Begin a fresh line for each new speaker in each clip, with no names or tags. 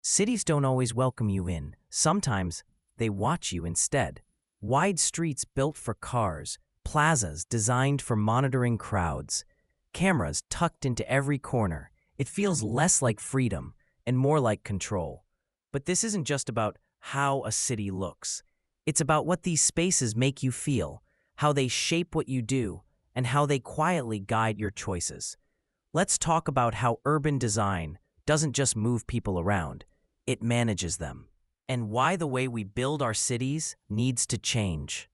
Cities don't always welcome you in. Sometimes they watch you instead. Wide streets built for cars, plazas designed for monitoring crowds, cameras tucked into every corner. It feels less like freedom and more like control. But this isn't just about how a city looks. It's about what these spaces make you feel, how they shape what you do, and how they quietly guide your choices. Let's talk about how urban design doesn't just move people around, it manages them, and why the way we build our cities needs to change.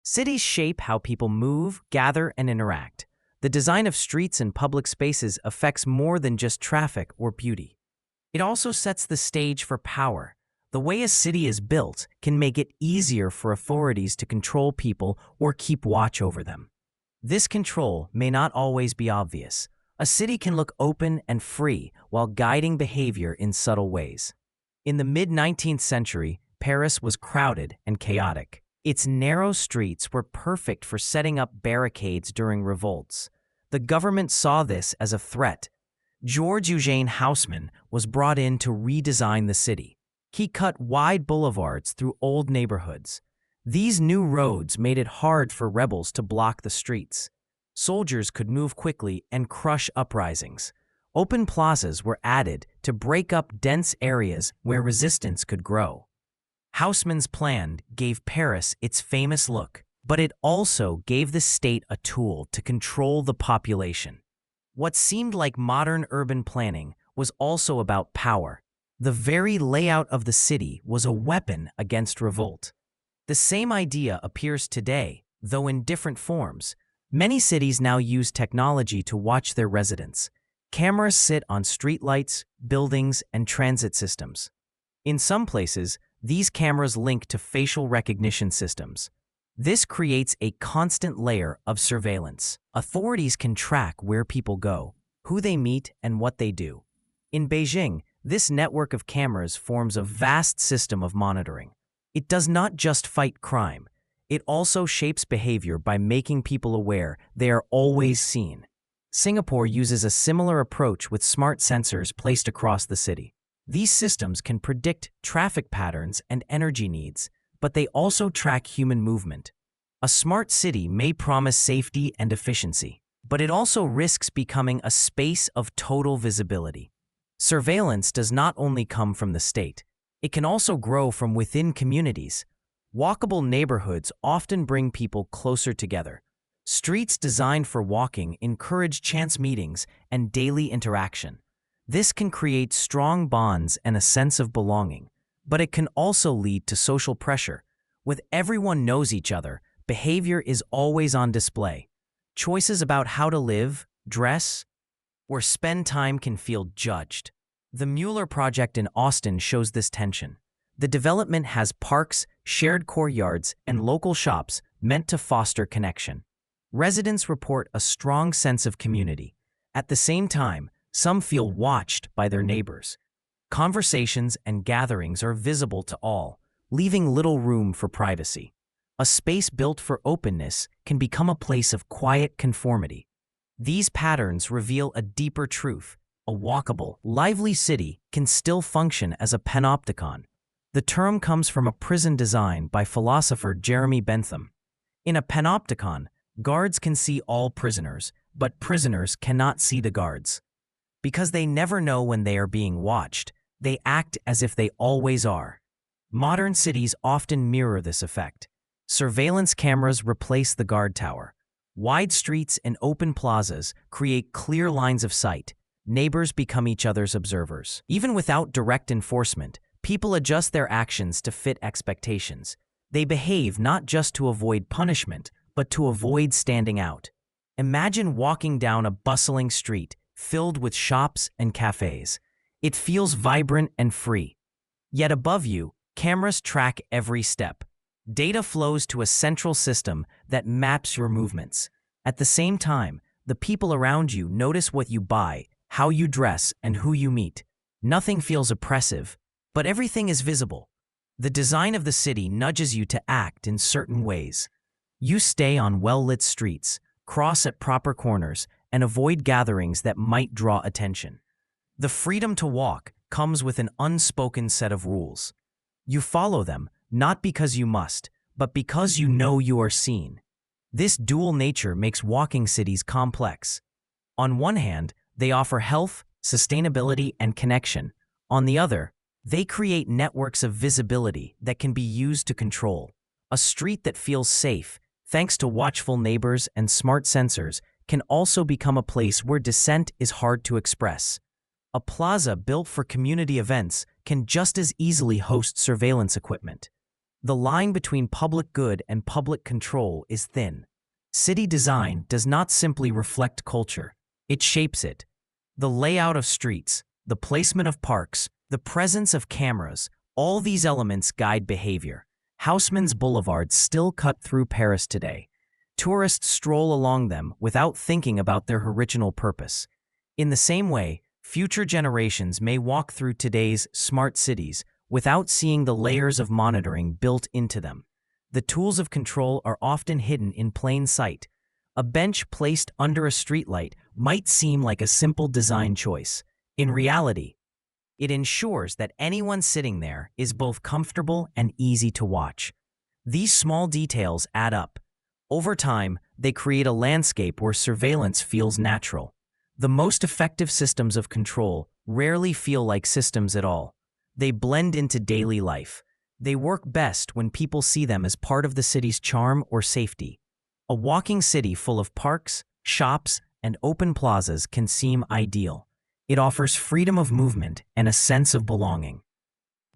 Cities shape how people move, gather, and interact. The design of streets and public spaces affects more than just traffic or beauty. It also sets the stage for power. The way a city is built can make it easier for authorities to control people or keep watch over them. This control may not always be obvious. A city can look open and free while guiding behavior in subtle ways. In the mid-19th century, Paris was crowded and chaotic. Its narrow streets were perfect for setting up barricades during revolts. The government saw this as a threat. George Eugène Haussmann was brought in to redesign the city. He cut wide boulevards through old neighborhoods. These new roads made it hard for rebels to block the streets. Soldiers could move quickly and crush uprisings. Open plazas were added to break up dense areas where resistance could grow. Haussmann's plan gave Paris its famous look, but it also gave the state a tool to control the population. What seemed like modern urban planning was also about power. The very layout of the city was a weapon against revolt. The same idea appears today, though in different forms. Many cities now use technology to watch their residents. Cameras sit on streetlights, buildings, and transit systems. In some places, these cameras link to facial recognition systems. This creates a constant layer of surveillance. Authorities can track where people go, who they meet, and what they do. In Beijing, this network of cameras forms a vast system of monitoring. It does not just fight crime. It also shapes behavior by making people aware they are always seen. Singapore uses a similar approach with smart sensors placed across the city. These systems can predict traffic patterns and energy needs, but they also track human movement. A smart city may promise safety and efficiency, but it also risks becoming a space of total visibility. Surveillance does not only come from the state. It can also grow from within communities. Walkable neighborhoods often bring people closer together. Streets designed for walking encourage chance meetings and daily interaction. This can create strong bonds and a sense of belonging, but it can also lead to social pressure. With everyone knows each other, behavior is always on display. Choices about how to live, dress, or spend time can feel judged. The Mueller project in Austin shows this tension. The development has parks, shared courtyards, and local shops meant to foster connection. Residents report a strong sense of community. At the same time, some feel watched by their neighbors. Conversations and gatherings are visible to all, leaving little room for privacy. A space built for openness can become a place of quiet conformity. These patterns reveal a deeper truth. A walkable, lively city can still function as a panopticon. The term comes from a prison design by philosopher Jeremy Bentham. In a panopticon, guards can see all prisoners, but prisoners cannot see the guards. Because they never know when they are being watched, they act as if they always are. Modern cities often mirror this effect. Surveillance cameras replace the guard tower. Wide streets and open plazas create clear lines of sight. Neighbors become each other's observers. Even without direct enforcement, people adjust their actions to fit expectations. They behave not just to avoid punishment, but to avoid standing out. Imagine walking down a bustling street filled with shops and cafes. It feels vibrant and free. Yet above you, cameras track every step. Data flows to a central system that maps your movements. At the same time, the people around you notice what you buy, how you dress, and who you meet. Nothing feels oppressive, but everything is visible. The design of the city nudges you to act in certain ways. You stay on well-lit streets, cross at proper corners, and avoid gatherings that might draw attention. The freedom to walk, comes with an unspoken set of rules. You follow them, not because you must, but because you know you are seen. This dual nature makes walking cities complex. On one hand, they offer health, sustainability, and connection. On the other, they create networks of visibility that can be used to control. A street that feels safe, thanks to watchful neighbors and smart sensors, can also become a place where dissent is hard to express. A plaza built for community events can just as easily host surveillance equipment. The line between public good and public control is thin. City design does not simply reflect culture, it shapes it. The layout of streets, the placement of parks, the presence of cameras, all these elements guide behavior. Haussmann's boulevards still cut through Paris today. Tourists stroll along them without thinking about their original purpose. In the same way, future generations may walk through today's smart cities without seeing the layers of monitoring built into them. The tools of control are often hidden in plain sight. A bench placed under a streetlight might seem like a simple design choice. In reality, it ensures that anyone sitting there is both comfortable and easy to watch. These small details add up. Over time, they create a landscape where surveillance feels natural. The most effective systems of control rarely feel like systems at all. They blend into daily life. They work best when people see them as part of the city's charm or safety. A walking city full of parks, shops, and open plazas can seem ideal. It offers freedom of movement and a sense of belonging.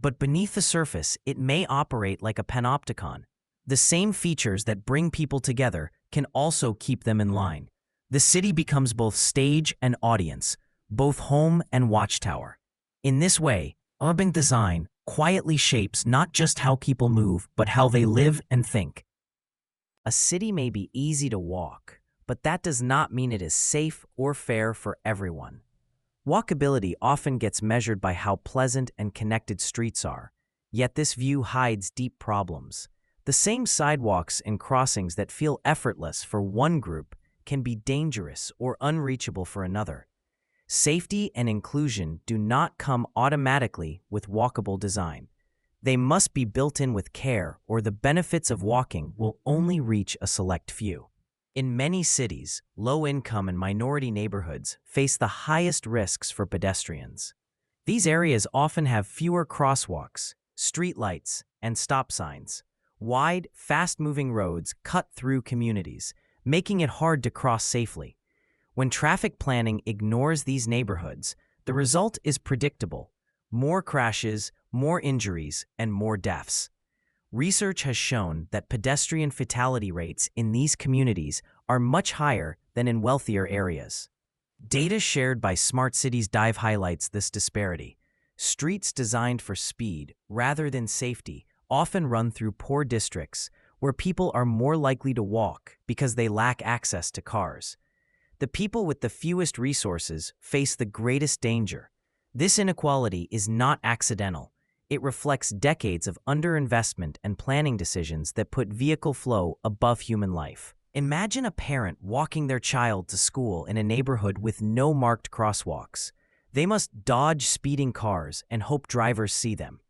But beneath the surface, it may operate like a panopticon. The same features that bring people together can also keep them in line. The city becomes both stage and audience, both home and watchtower. In this way, urban design quietly shapes not just how people move, but how they live and think. A city may be easy to walk, but that does not mean it is safe or fair for everyone. Walkability often gets measured by how pleasant and connected streets are, yet this view hides deep problems. The same sidewalks and crossings that feel effortless for one group can be dangerous or unreachable for another. Safety and inclusion do not come automatically with walkable design. They must be built in with care, or the benefits of walking will only reach a select few. In many cities, low-income and minority neighborhoods face the highest risks for pedestrians. These areas often have fewer crosswalks, streetlights, and stop signs. Wide, fast-moving roads cut through communities, making it hard to cross safely. When traffic planning ignores these neighborhoods, the result is predictable: more crashes, more injuries, and more deaths. Research has shown that pedestrian fatality rates in these communities are much higher than in wealthier areas. Data shared by Smart Cities Dive highlights this disparity. Streets designed for speed rather than safety often run through poor districts where people are more likely to walk because they lack access to cars. The people with the fewest resources face the greatest danger. This inequality is not accidental. It reflects decades of underinvestment and planning decisions that put vehicle flow above human life. Imagine a parent walking their child to school in a neighborhood with no marked crosswalks. They must dodge speeding cars and hope drivers see them.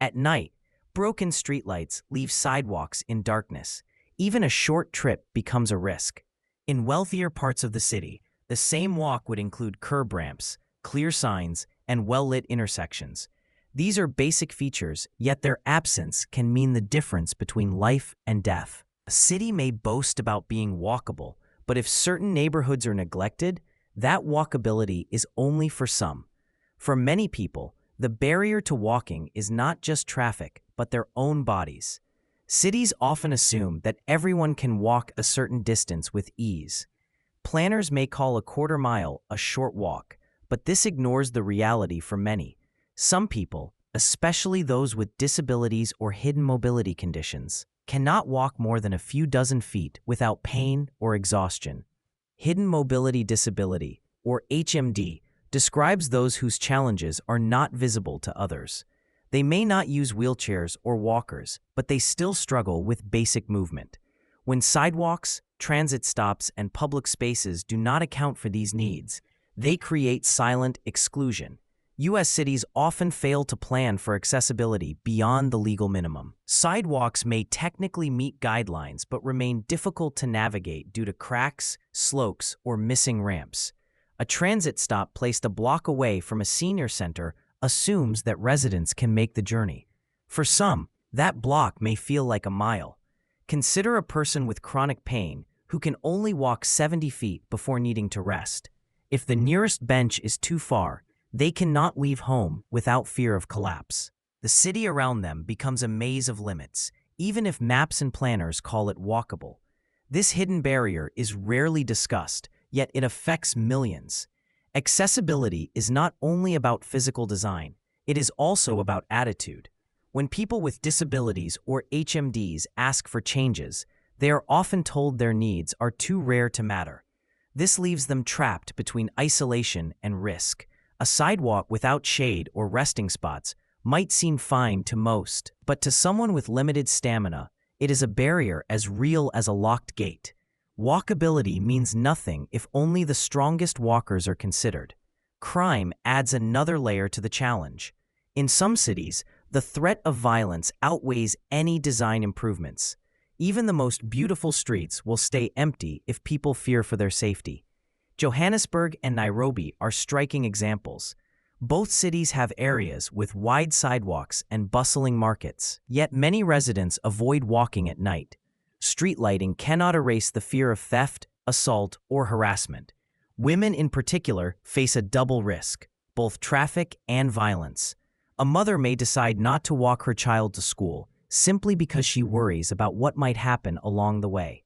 At night, broken streetlights leave sidewalks in darkness. Even a short trip becomes a risk. In wealthier parts of the city, the same walk would include curb ramps, clear signs, and well-lit intersections. These are basic features, yet their absence can mean the difference between life and death. A city may boast about being walkable, but if certain neighborhoods are neglected, that walkability is only for some. For many people, the barrier to walking is not just traffic, but their own bodies. Cities often assume that everyone can walk a certain distance with ease. Planners may call a quarter mile a short walk, but this ignores the reality for many. Some people, especially those with disabilities or hidden mobility conditions, cannot walk more than a few dozen feet without pain or exhaustion. Hidden mobility disability, or HMD, describes those whose challenges are not visible to others. They may not use wheelchairs or walkers, but they still struggle with basic movement. When sidewalks, transit stops, and public spaces do not account for these needs, they create silent exclusion. U.S. cities often fail to plan for accessibility beyond the legal minimum. Sidewalks may technically meet guidelines but remain difficult to navigate due to cracks, slopes, or missing ramps. A transit stop placed a block away from a senior center assumes that residents can make the journey. For some, that block may feel like a mile. Consider a person with chronic pain who can only walk 70 feet before needing to rest. If the nearest bench is too far, they cannot leave home without fear of collapse. The city around them becomes a maze of limits, even if maps and planners call it walkable. This hidden barrier is rarely discussed, yet it affects millions. Accessibility is not only about physical design, it is also about attitude. When people with disabilities or HMDs ask for changes, they are often told their needs are too rare to matter. This leaves them trapped between isolation and risk. A sidewalk without shade or resting spots might seem fine to most, but to someone with limited stamina, it is a barrier as real as a locked gate. Walkability means nothing if only the strongest walkers are considered. Crime adds another layer to the challenge. In some cities, the threat of violence outweighs any design improvements. Even the most beautiful streets will stay empty if people fear for their safety. Johannesburg and Nairobi are striking examples. Both cities have areas with wide sidewalks and bustling markets, yet many residents avoid walking at night. Street lighting cannot erase the fear of theft, assault, or harassment. Women in particular face a double risk, both traffic and violence. A mother may decide not to walk her child to school simply because she worries about what might happen along the way.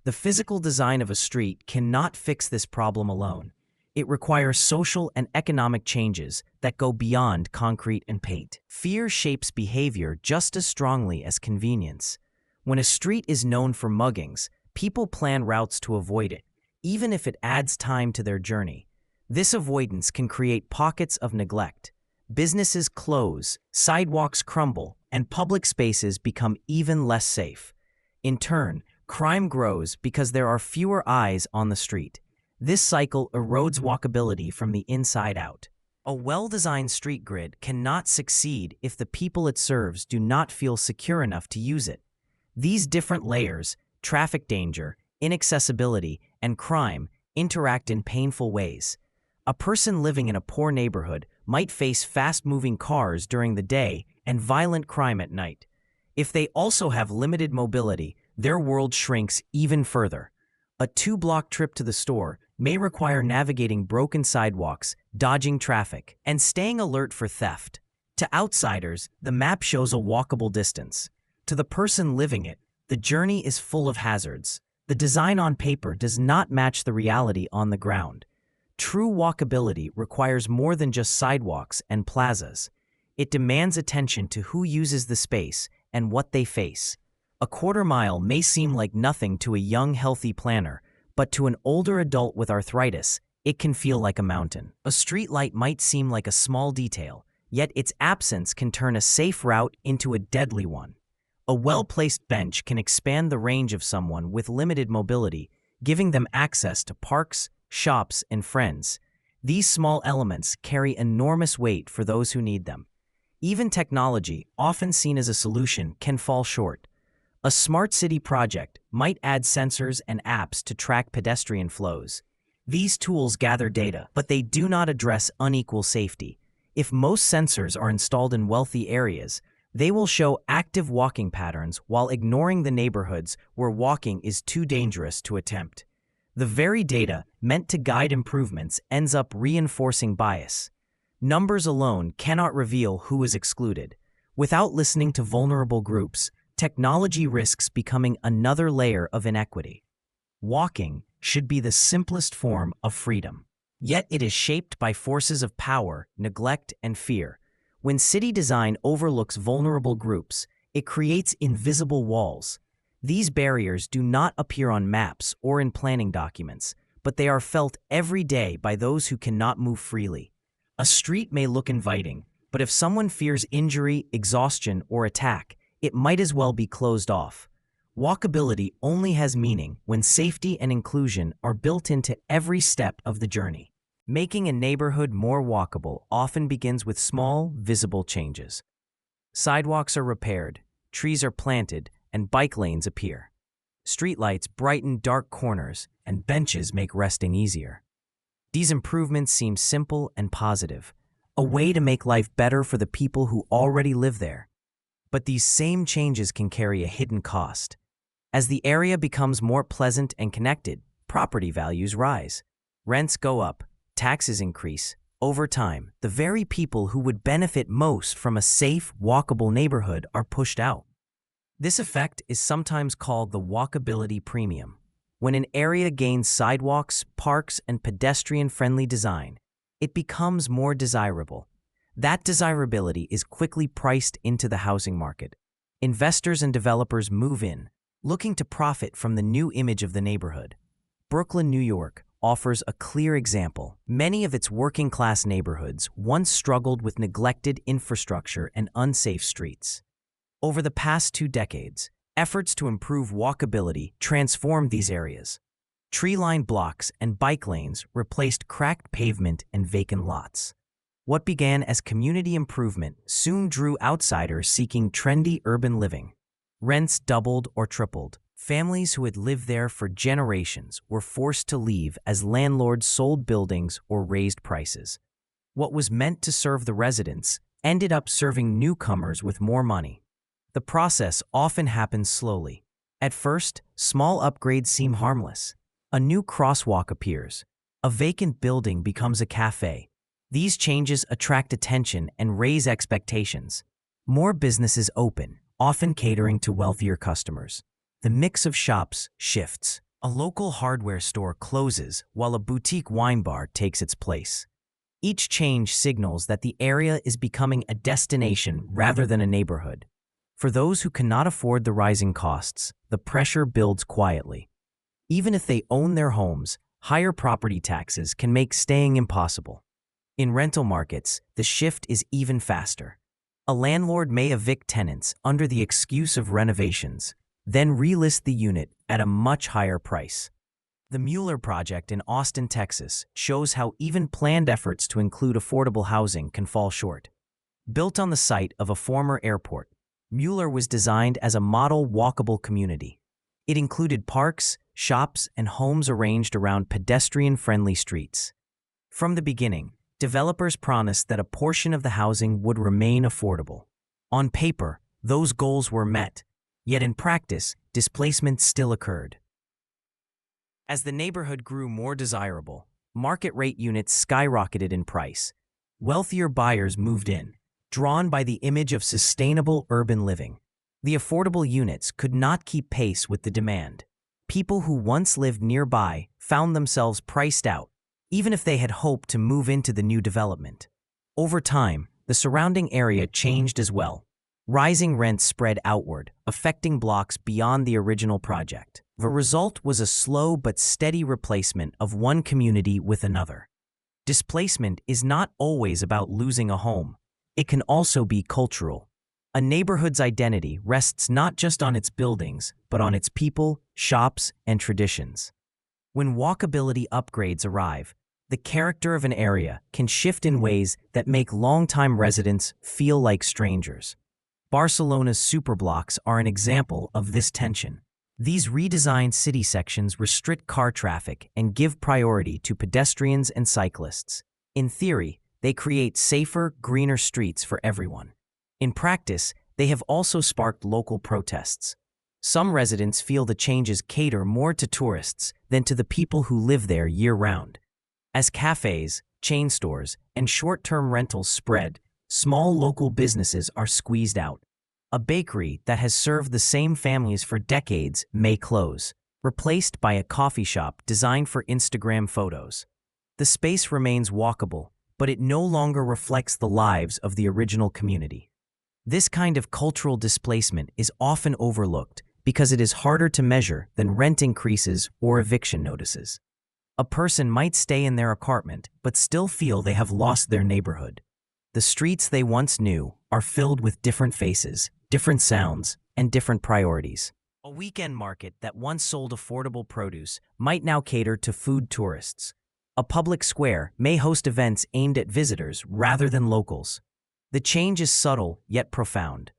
The physical design of a street cannot fix this problem alone. It requires social and economic changes that go beyond concrete and paint. Fear shapes behavior just as strongly as convenience. When a street is known for muggings, people plan routes to avoid it, even if it adds time to their journey. This avoidance can create pockets of neglect. Businesses close, sidewalks crumble, and public spaces become even less safe. In turn, crime grows because there are fewer eyes on the street. This cycle erodes walkability from the inside out. A well-designed street grid cannot succeed if the people it serves do not feel secure enough to use it. These different layers, traffic danger, inaccessibility, and crime, interact in painful ways. A person living in a poor neighborhood might face fast-moving cars during the day and violent crime at night. If they also have limited mobility, their world shrinks even further. A 2-block trip to the store may require navigating broken sidewalks, dodging traffic, and staying alert for theft. To outsiders, the map shows a walkable distance. To the person living it, the journey is full of hazards. The design on paper does not match the reality on the ground. True walkability requires more than just sidewalks and plazas. It demands attention to who uses the space and what they face. A quarter mile may seem like nothing to a young, healthy planner, but to an older adult with arthritis, it can feel like a mountain. A street light might seem like a small detail, yet its absence can turn a safe route into a deadly one. A well-placed bench can expand the range of someone with limited mobility, giving them access to parks, shops, and friends. These small elements carry enormous weight for those who need them. Even technology, often seen as a solution, can fall short. A smart city project might add sensors and apps to track pedestrian flows. These tools gather data, but they do not address unequal safety. If most sensors are installed in wealthy areas, they will show active walking patterns while ignoring the neighborhoods where walking is too dangerous to attempt. The very data meant to guide improvements ends up reinforcing bias. Numbers alone cannot reveal who is excluded. Without listening to vulnerable groups, technology risks becoming another layer of inequity. Walking should be the simplest form of freedom. Yet it is shaped by forces of power, neglect, and fear. When city design overlooks vulnerable groups, it creates invisible walls. These barriers do not appear on maps or in planning documents, but they are felt every day by those who cannot move freely. A street may look inviting, but if someone fears injury, exhaustion, or attack, it might as well be closed off. Walkability only has meaning when safety and inclusion are built into every step of the journey. Making a neighborhood more walkable often begins with small, visible changes. Sidewalks are repaired, trees are planted, and bike lanes appear. Streetlights brighten dark corners, and benches make resting easier. These improvements seem simple and positive, a way to make life better for the people who already live there. But these same changes can carry a hidden cost. As the area becomes more pleasant and connected, property values rise. Rents go up, taxes increase. Over time, the very people who would benefit most from a safe, walkable neighborhood are pushed out. This effect is sometimes called the walkability premium. When an area gains sidewalks, parks, and pedestrian-friendly design, it becomes more desirable. That desirability is quickly priced into the housing market. Investors and developers move in, looking to profit from the new image of the neighborhood. Brooklyn, New York, offers a clear example. Many of its working-class neighborhoods once struggled with neglected infrastructure and unsafe streets. Over the past 2 decades, efforts to improve walkability transformed these areas. Tree-lined blocks and bike lanes replaced cracked pavement and vacant lots. What began as community improvement soon drew outsiders seeking trendy urban living. Rents doubled or tripled. Families who had lived there for generations were forced to leave as landlords sold buildings or raised prices. What was meant to serve the residents ended up serving newcomers with more money. The process often happens slowly. At first, small upgrades seem harmless. A new crosswalk appears. A vacant building becomes a cafe. These changes attract attention and raise expectations. More businesses open, often catering to wealthier customers. The mix of shops shifts. A local hardware store closes while a boutique wine bar takes its place. Each change signals that the area is becoming a destination rather than a neighborhood. For those who cannot afford the rising costs, the pressure builds quietly. Even if they own their homes, higher property taxes can make staying impossible. In rental markets, the shift is even faster. A landlord may evict tenants under the excuse of renovations, then relist the unit at a much higher price. The Mueller project in Austin, Texas, shows how even planned efforts to include affordable housing can fall short. Built on the site of a former airport, Mueller was designed as a model walkable community. It included parks, shops, and homes arranged around pedestrian-friendly streets. From the beginning, developers promised that a portion of the housing would remain affordable. On paper, those goals were met, yet in practice, displacement still occurred. As the neighborhood grew more desirable, market-rate units skyrocketed in price. Wealthier buyers moved in, drawn by the image of sustainable urban living. The affordable units could not keep pace with the demand. People who once lived nearby found themselves priced out, even if they had hoped to move into the new development. Over time, the surrounding area changed as well. Rising rents spread outward, affecting blocks beyond the original project. The result was a slow but steady replacement of one community with another. Displacement is not always about losing a home. It can also be cultural. A neighborhood's identity rests not just on its buildings, but on its people, shops, and traditions. When walkability upgrades arrive, the character of an area can shift in ways that make longtime residents feel like strangers. Barcelona's superblocks are an example of this tension. These redesigned city sections restrict car traffic and give priority to pedestrians and cyclists. In theory, they create safer, greener streets for everyone. In practice, they have also sparked local protests. Some residents feel the changes cater more to tourists than to the people who live there year-round. As cafes, chain stores, and short-term rentals spread, small local businesses are squeezed out. A bakery that has served the same families for decades may close, replaced by a coffee shop designed for Instagram photos. The space remains walkable, but it no longer reflects the lives of the original community. This kind of cultural displacement is often overlooked because it is harder to measure than rent increases or eviction notices. A person might stay in their apartment but still feel they have lost their neighborhood. The streets they once knew are filled with different faces, different sounds, and different priorities. A weekend market that once sold affordable produce might now cater to food tourists. A public square may host events aimed at visitors rather than locals. The change is subtle yet profound.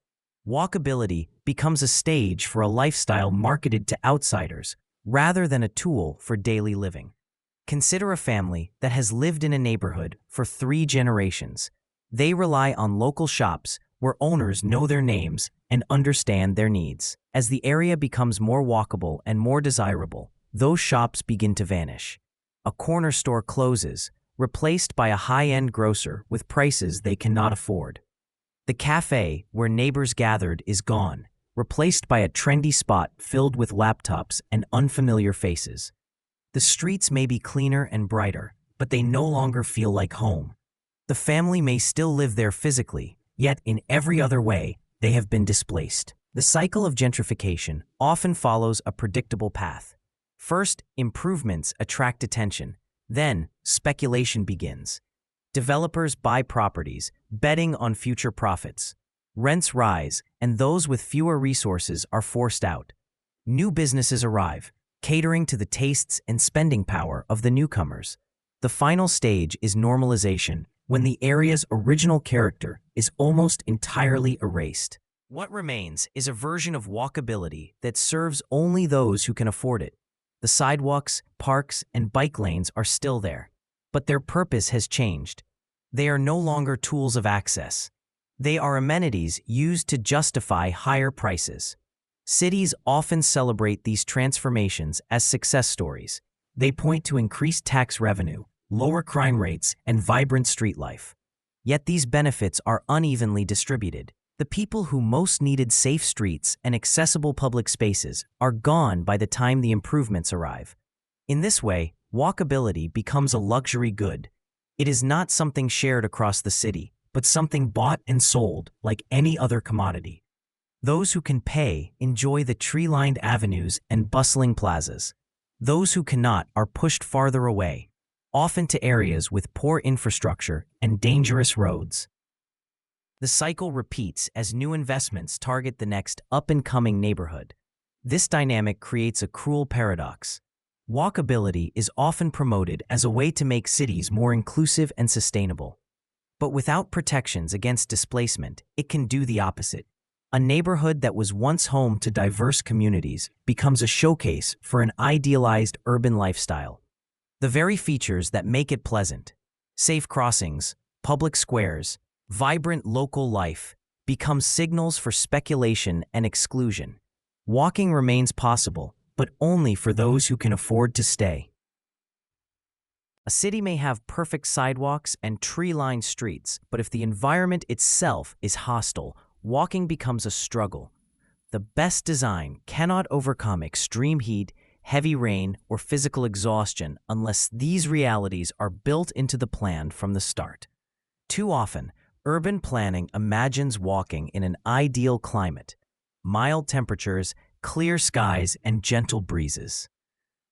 Walkability becomes a stage for a lifestyle marketed to outsiders rather than a tool for daily living. Consider a family that has lived in a neighborhood for 3 generations. They rely on local shops where owners know their names and understand their needs. As the area becomes more walkable and more desirable, those shops begin to vanish. A corner store closes, replaced by a high-end grocer with prices they cannot afford. The cafe where neighbors gathered is gone, replaced by a trendy spot filled with laptops and unfamiliar faces. The streets may be cleaner and brighter, but they no longer feel like home. The family may still live there physically, yet in every other way, they have been displaced. The cycle of gentrification often follows a predictable path. First, improvements attract attention. Then, speculation begins. Developers buy properties, betting on future profits. Rents rise, and those with fewer resources are forced out. New businesses arrive, catering to the tastes and spending power of the newcomers. The final stage is normalization, when the area's original character is almost entirely erased. What remains is a version of walkability that serves only those who can afford it. The sidewalks, parks, and bike lanes are still there, but their purpose has changed. They are no longer tools of access. They are amenities used to justify higher prices. Cities often celebrate these transformations as success stories. They point to increased tax revenue, lower crime rates, and vibrant street life. Yet these benefits are unevenly distributed. The people who most needed safe streets and accessible public spaces are gone by the time the improvements arrive. In this way, walkability becomes a luxury good. It is not something shared across the city, but something bought and sold like any other commodity. Those who can pay enjoy the tree-lined avenues and bustling plazas. Those who cannot are pushed farther away, often to areas with poor infrastructure and dangerous roads. The cycle repeats as new investments target the next up-and-coming neighborhood. This dynamic creates a cruel paradox. Walkability is often promoted as a way to make cities more inclusive and sustainable. But without protections against displacement, it can do the opposite. A neighborhood that was once home to diverse communities becomes a showcase for an idealized urban lifestyle. The very features that make it pleasant, safe crossings, public squares, vibrant local life, become signals for speculation and exclusion. Walking remains possible, but only for those who can afford to stay. A city may have perfect sidewalks and tree-lined streets, but if the environment itself is hostile, walking becomes a struggle. The best design cannot overcome extreme heat, heavy rain, or physical exhaustion unless these realities are built into the plan from the start. Too often, urban planning imagines walking in an ideal climate, mild temperatures, clear skies, and gentle breezes.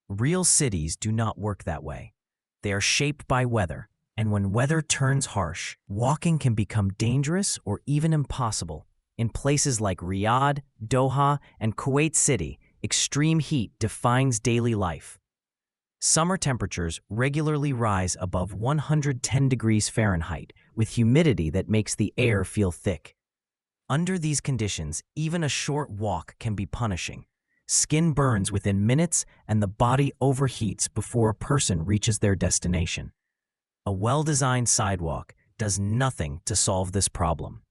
Real cities do not work that way. They are shaped by weather, and when weather turns harsh, walking can become dangerous or even impossible. In places like Riyadh, Doha, and Kuwait City, extreme heat defines daily life. Summer temperatures regularly rise above 110 degrees Fahrenheit, with humidity that makes the air feel thick. Under these conditions, even a short walk can be punishing. Skin burns within minutes, and the body overheats before a person reaches their destination. A well-designed sidewalk does nothing to solve this problem.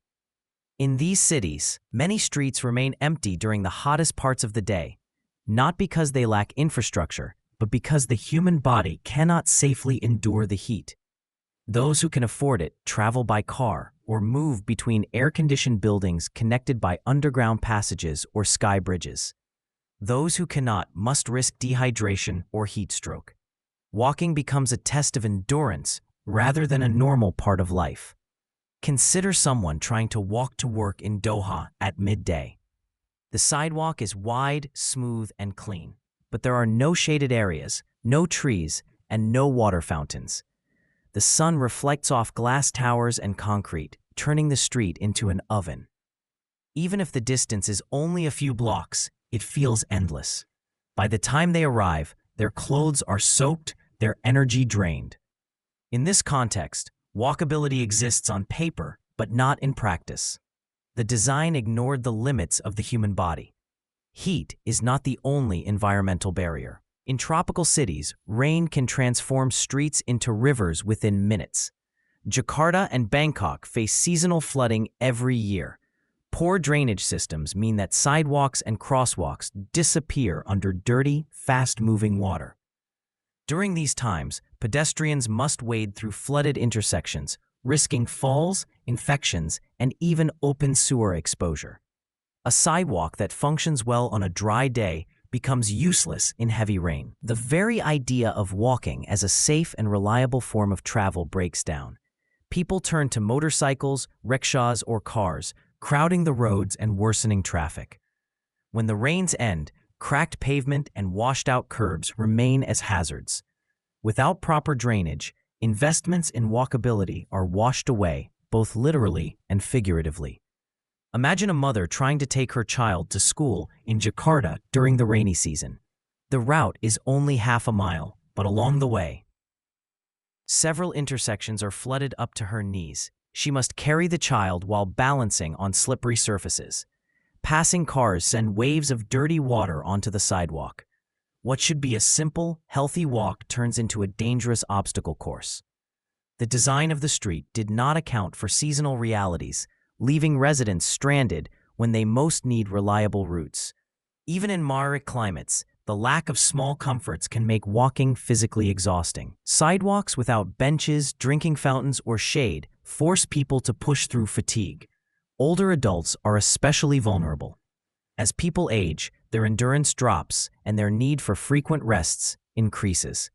In these cities, many streets remain empty during the hottest parts of the day, not because they lack infrastructure, but because the human body cannot safely endure the heat. Those who can afford it travel by car or move between air-conditioned buildings connected by underground passages or sky bridges. Those who cannot must risk dehydration or heat stroke. Walking becomes a test of endurance rather than a normal part of life. Consider someone trying to walk to work in Doha at midday. The sidewalk is wide, smooth, and clean, but there are no shaded areas, no trees, and no water fountains. The sun reflects off glass towers and concrete, turning the street into an oven. Even if the distance is only a few blocks, it feels endless. By the time they arrive, their clothes are soaked, their energy drained. In this context, walkability exists on paper, but not in practice. The design ignored the limits of the human body. Heat is not the only environmental barrier. In tropical cities, rain can transform streets into rivers within minutes. Jakarta and Bangkok face seasonal flooding every year. Poor drainage systems mean that sidewalks and crosswalks disappear under dirty, fast-moving water. During these times, pedestrians must wade through flooded intersections, risking falls, infections, and even open sewer exposure. A sidewalk that functions well on a dry day becomes useless in heavy rain. The very idea of walking as a safe and reliable form of travel breaks down. People turn to motorcycles, rickshaws, or cars, crowding the roads and worsening traffic. When the rains end, cracked pavement and washed-out curbs remain as hazards. Without proper drainage, investments in walkability are washed away, both literally and figuratively. Imagine a mother trying to take her child to school in Jakarta during the rainy season. The route is only half a mile, but along the way, several intersections are flooded up to her knees. She must carry the child while balancing on slippery surfaces. Passing cars send waves of dirty water onto the sidewalk. What should be a simple, healthy walk turns into a dangerous obstacle course. The design of the street did not account for seasonal realities, leaving residents stranded when they most need reliable routes. Even in moderate climates, the lack of small comforts can make walking physically exhausting. Sidewalks without benches, drinking fountains, or shade force people to push through fatigue. Older adults are especially vulnerable. As people age, their endurance drops and their need for frequent rests increases.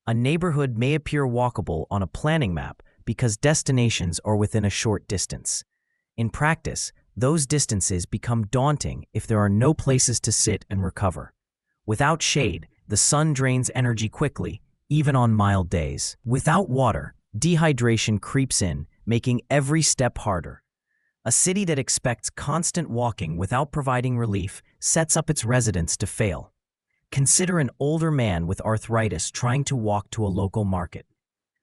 A neighborhood may appear walkable on a planning map because destinations are within a short distance. In practice, those distances become daunting if there are no places to sit and recover. Without shade, the sun drains energy quickly, even on mild days. Without water, dehydration creeps in, making every step harder. A city that expects constant walking without providing relief sets up its residents to fail. Consider an older man with arthritis trying to walk to a local market.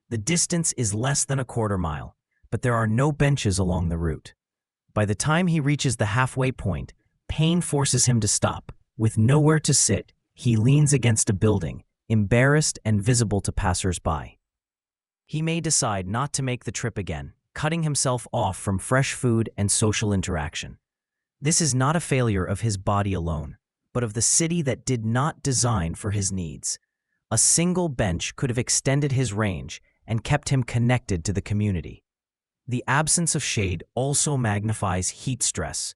The distance is less than a quarter mile, but there are no benches along the route. By the time he reaches the halfway point, pain forces him to stop. With nowhere to sit, he leans against a building, embarrassed and visible to passers-by. He may decide not to make the trip again, cutting himself off from fresh food and social interaction. This is not a failure of his body alone, but of the city that did not design for his needs. A single bench could have extended his range and kept him connected to the community. The absence of shade also magnifies heat stress.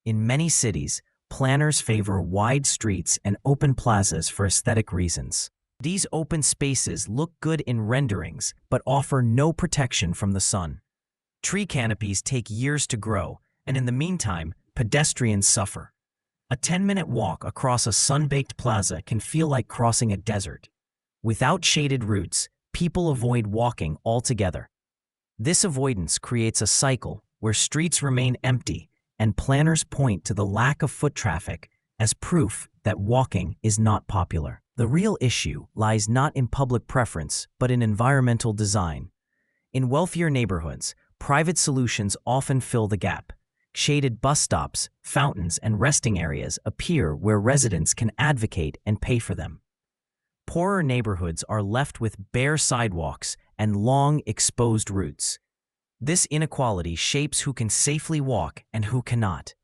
In many cities, planners favor wide streets and open plazas for aesthetic reasons. These open spaces look good in renderings, but offer no protection from the sun. Tree canopies take years to grow, and in the meantime, pedestrians suffer. A 10-minute walk across a sun-baked plaza can feel like crossing a desert. Without shaded routes, people avoid walking altogether. This avoidance creates a cycle where streets remain empty, and planners point to the lack of foot traffic as proof that walking is not popular. The real issue lies not in public preference, but in environmental design. In wealthier neighborhoods, private solutions often fill the gap. Shaded bus stops, fountains, and resting areas appear where residents can advocate and pay for them. Poorer neighborhoods are left with bare sidewalks and long, exposed routes. This inequality shapes who can safely walk and who cannot.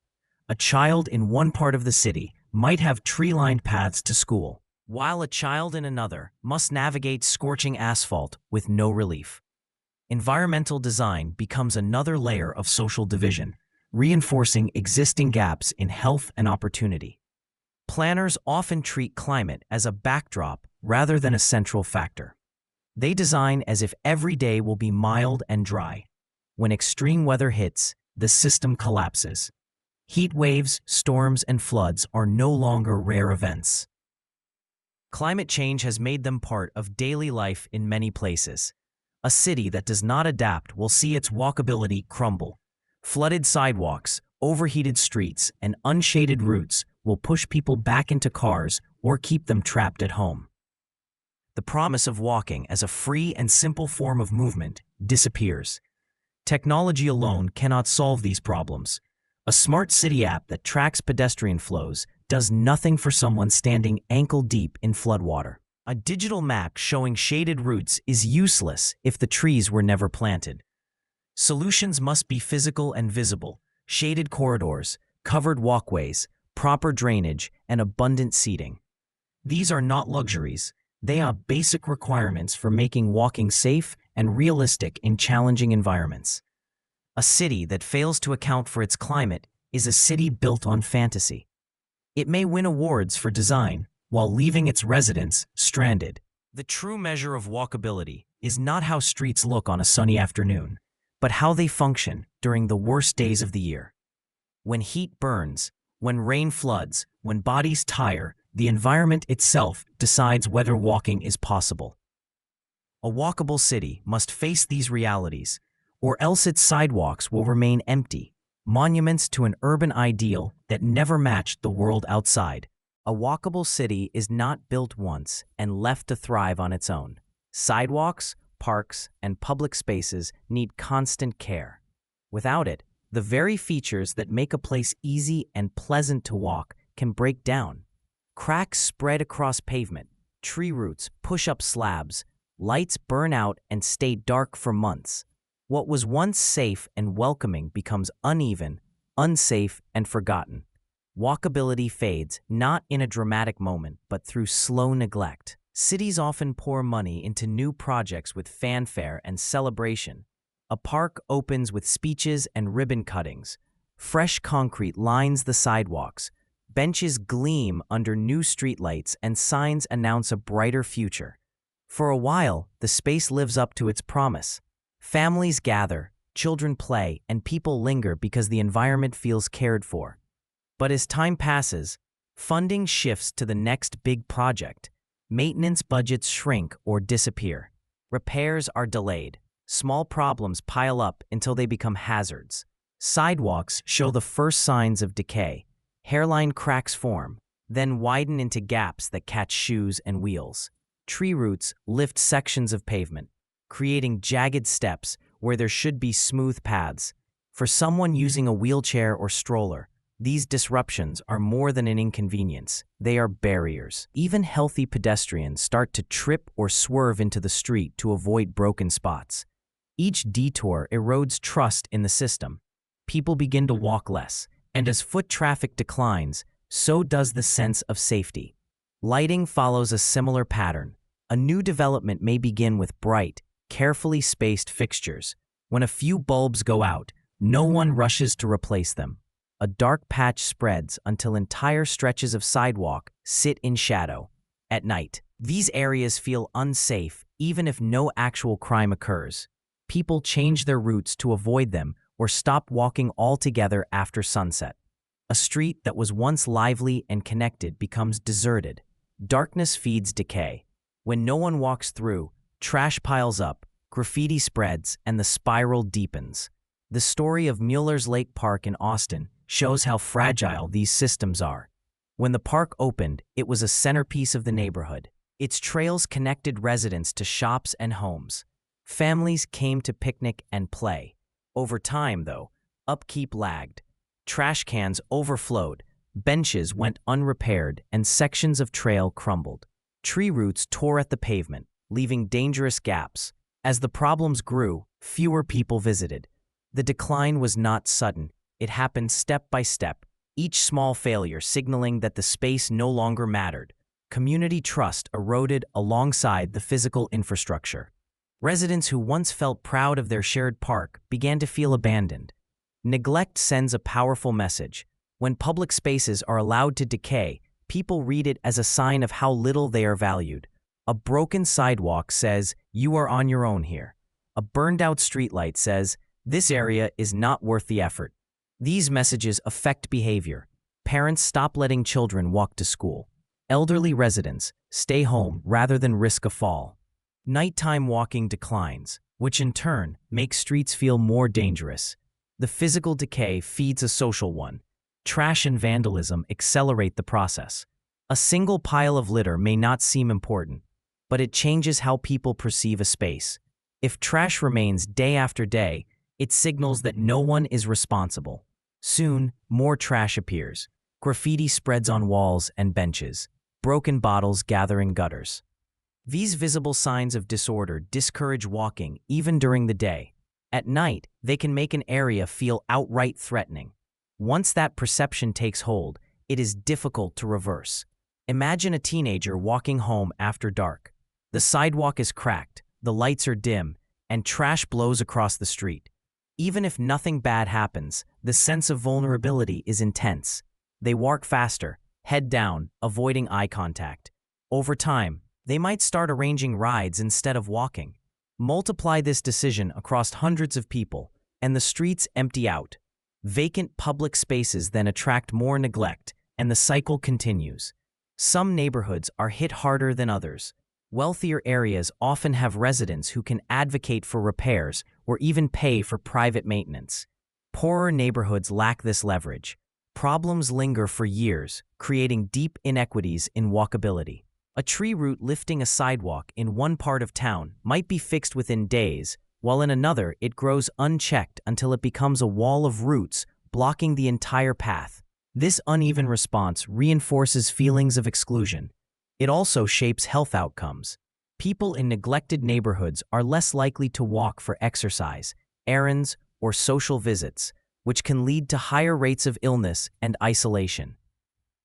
A child in one part of the city might have tree-lined paths to school, while a child in another must navigate scorching asphalt with no relief. Environmental design becomes another layer of social division, reinforcing existing gaps in health and opportunity. Planners often treat climate as a backdrop rather than a central factor. They design as if every day will be mild and dry. When extreme weather hits, the system collapses. Heat waves, storms, and floods are no longer rare events. Climate change has made them part of daily life in many places. A city that does not adapt will see its walkability crumble. Flooded sidewalks, overheated streets, and unshaded routes will push people back into cars or keep them trapped at home. the promise of walking as a free and simple form of movement disappears. Technology alone cannot solve these problems. A smart city app that tracks pedestrian flows does nothing for someone standing ankle-deep in floodwater. A digital map showing shaded routes is useless if the trees were never planted. Solutions must be physical and visible: shaded corridors, covered walkways, proper drainage, and abundant seating. These are not luxuries. They are basic requirements for making walking safe and realistic in challenging environments. A city that fails to account for its climate is a city built on fantasy. It may win awards for design while leaving its residents stranded. The true measure of walkability is not how streets look on a sunny afternoon, but how they function during the worst days of the year. When heat burns, when rain floods, when bodies tire, the environment itself decides whether walking is possible. A walkable city must face these realities, or else its sidewalks will remain empty, monuments to an urban ideal that never matched the world outside. A walkable city is not built once and left to thrive on its own. Sidewalks, parks, and public spaces need constant care. Without it, the very features that make a place easy and pleasant to walk can break down. Cracks spread across pavement, tree roots push up slabs, lights burn out and stay dark for months. What was once safe and welcoming becomes uneven, unsafe, and forgotten. Walkability fades not in a dramatic moment, but through slow neglect. Cities often pour money into new projects with fanfare and celebration. A park opens with speeches and ribbon cuttings. Fresh concrete lines the sidewalks. Benches gleam under new streetlights and signs announce a brighter future. For a while, the space lives up to its promise. Families gather, children play, and people linger because the environment feels cared for. But as time passes, funding shifts to the next big project. Maintenance budgets shrink or disappear. Repairs are delayed. Small problems pile up until they become hazards. Sidewalks show the first signs of decay. Hairline cracks form, then widen into gaps that catch shoes and wheels. Tree roots lift sections of pavement, creating jagged steps where there should be smooth paths. For someone using a wheelchair or stroller, these disruptions are more than an inconvenience. They are barriers. Even healthy pedestrians start to trip or swerve into the street to avoid broken spots. Each detour erodes trust in the system. People begin to walk less, and as foot traffic declines, so does the sense of safety. Lighting follows a similar pattern. A new development may begin with bright, carefully spaced fixtures. When a few bulbs go out, no one rushes to replace them. A dark patch spreads until entire stretches of sidewalk sit in shadow. At night, these areas feel unsafe even if no actual crime occurs. People change their routes to avoid them or stop walking altogether after sunset. A street that was once lively and connected becomes deserted. Darkness feeds decay. When no one walks through, trash piles up, graffiti spreads, and the spiral deepens. The story of Mueller's Lake Park in Austin shows how fragile these systems are. When the park opened, it was a centerpiece of the neighborhood. Its trails connected residents to shops and homes. Families came to picnic and play. Over time, though, upkeep lagged. Trash cans overflowed, benches went unrepaired, and sections of trail crumbled. Tree roots tore at the pavement, leaving dangerous gaps. As the problems grew, fewer people visited. The decline was not sudden. It happened step by step, each small failure signaling that the space no longer mattered. Community trust eroded alongside the physical infrastructure. Residents who once felt proud of their shared park began to feel abandoned. Neglect sends a powerful message. When public spaces are allowed to decay, people read it as a sign of how little they are valued. A broken sidewalk says, "You are on your own here." A burned-out streetlight says, "This area is not worth the effort." These messages affect behavior. Parents stop letting children walk to school. Elderly residents stay home rather than risk a fall. Nighttime walking declines, which in turn makes streets feel more dangerous. The physical decay feeds a social one. Trash and vandalism accelerate the process. A single pile of litter may not seem important, but it changes how people perceive a space. If trash remains day after day, it signals that no one is responsible. Soon, more trash appears. Graffiti spreads on walls and benches. Broken bottles gather in gutters. These visible signs of disorder discourage walking even during the day. At night, they can make an area feel outright threatening. Once that perception takes hold, it is difficult to reverse. Imagine a teenager walking home after dark. The sidewalk is cracked, the lights are dim, and trash blows across the street. Even if nothing bad happens, the sense of vulnerability is intense. They walk faster, head down, avoiding eye contact. Over time, they might start arranging rides instead of walking. Multiply this decision across hundreds of people, and the streets empty out. Vacant public spaces then attract more neglect, and the cycle continues. Some neighborhoods are hit harder than others. Wealthier areas often have residents who can advocate for repairs or even pay for private maintenance. Poorer neighborhoods lack this leverage. Problems linger for years, creating deep inequities in walkability. A tree root lifting a sidewalk in one part of town might be fixed within days, while in another it grows unchecked until it becomes a wall of roots blocking the entire path. This uneven response reinforces feelings of exclusion. It also shapes health outcomes. People in neglected neighborhoods are less likely to walk for exercise, errands, or social visits, which can lead to higher rates of illness and isolation.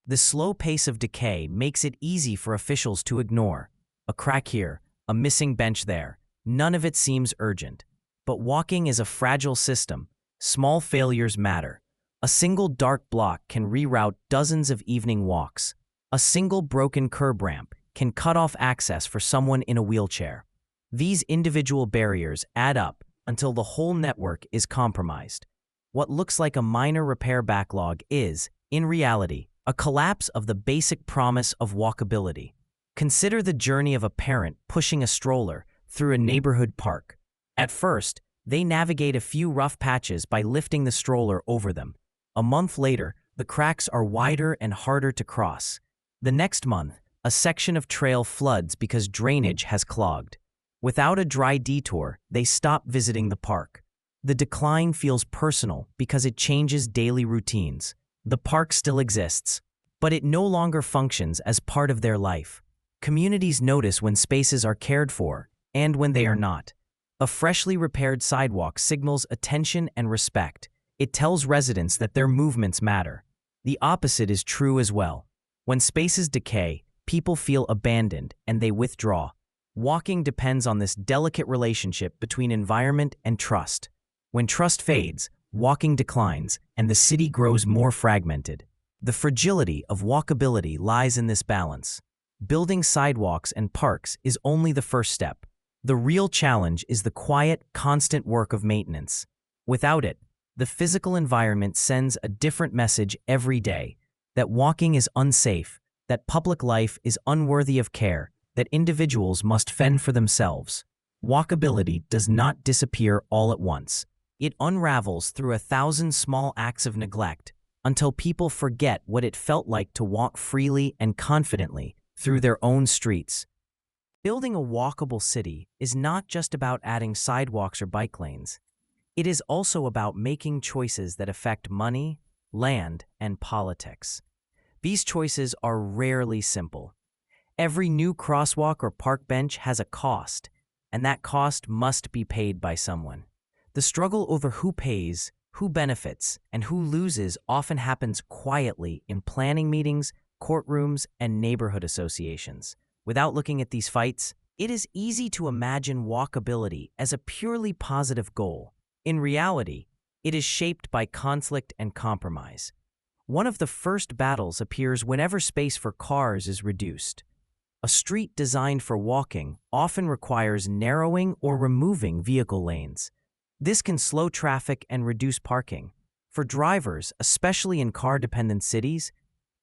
The slow pace of decay makes it easy for officials to ignore. A crack here, a missing bench there. None of it seems urgent. But walking is a fragile system. Small failures matter. A single dark block can reroute dozens of evening walks. A single broken curb ramp can cut off access for someone in a wheelchair. These individual barriers add up until the whole network is compromised. What looks like a minor repair backlog is, in reality, a collapse of the basic promise of walkability. Consider the journey of a parent pushing a stroller through a neighborhood park. At first, they navigate a few rough patches by lifting the stroller over them. A month later, the cracks are wider and harder to cross. The next month, a section of trail floods because drainage has clogged. Without a dry detour, they stop visiting the park. The decline feels personal because it changes daily routines. The park still exists, but it no longer functions as part of their life. Communities notice when spaces are cared for and when they are not. A freshly repaired sidewalk signals attention and respect. It tells residents that their movements matter. The opposite is true as well. When spaces decay, people feel abandoned and they withdraw. Walking depends on this delicate relationship between environment and trust. When trust fades, walking declines, and the city grows more fragmented. The fragility of walkability lies in this balance. Building sidewalks and parks is only the first step. The real challenge is the quiet, constant work of maintenance. Without it, the physical environment sends a different message every day: that walking is unsafe, that public life is unworthy of care, that individuals must fend for themselves. Walkability does not disappear all at once. It unravels through 1,000 small acts of neglect until people forget what it felt like to walk freely and confidently through their own streets. Building a walkable city is not just about adding sidewalks or bike lanes. It is also about making choices that affect money, land, and politics. These choices are rarely simple. Every new crosswalk or park bench has a cost, and that cost must be paid by someone. The struggle over who pays, who benefits, and who loses often happens quietly in planning meetings, courtrooms, and neighborhood associations. Without looking at these fights, it is easy to imagine walkability as a purely positive goal. In reality, it is shaped by conflict and compromise. One of the first battles appears whenever space for cars is reduced. A street designed for walking often requires narrowing or removing vehicle lanes. This can slow traffic and reduce parking. For drivers, especially in car-dependent cities,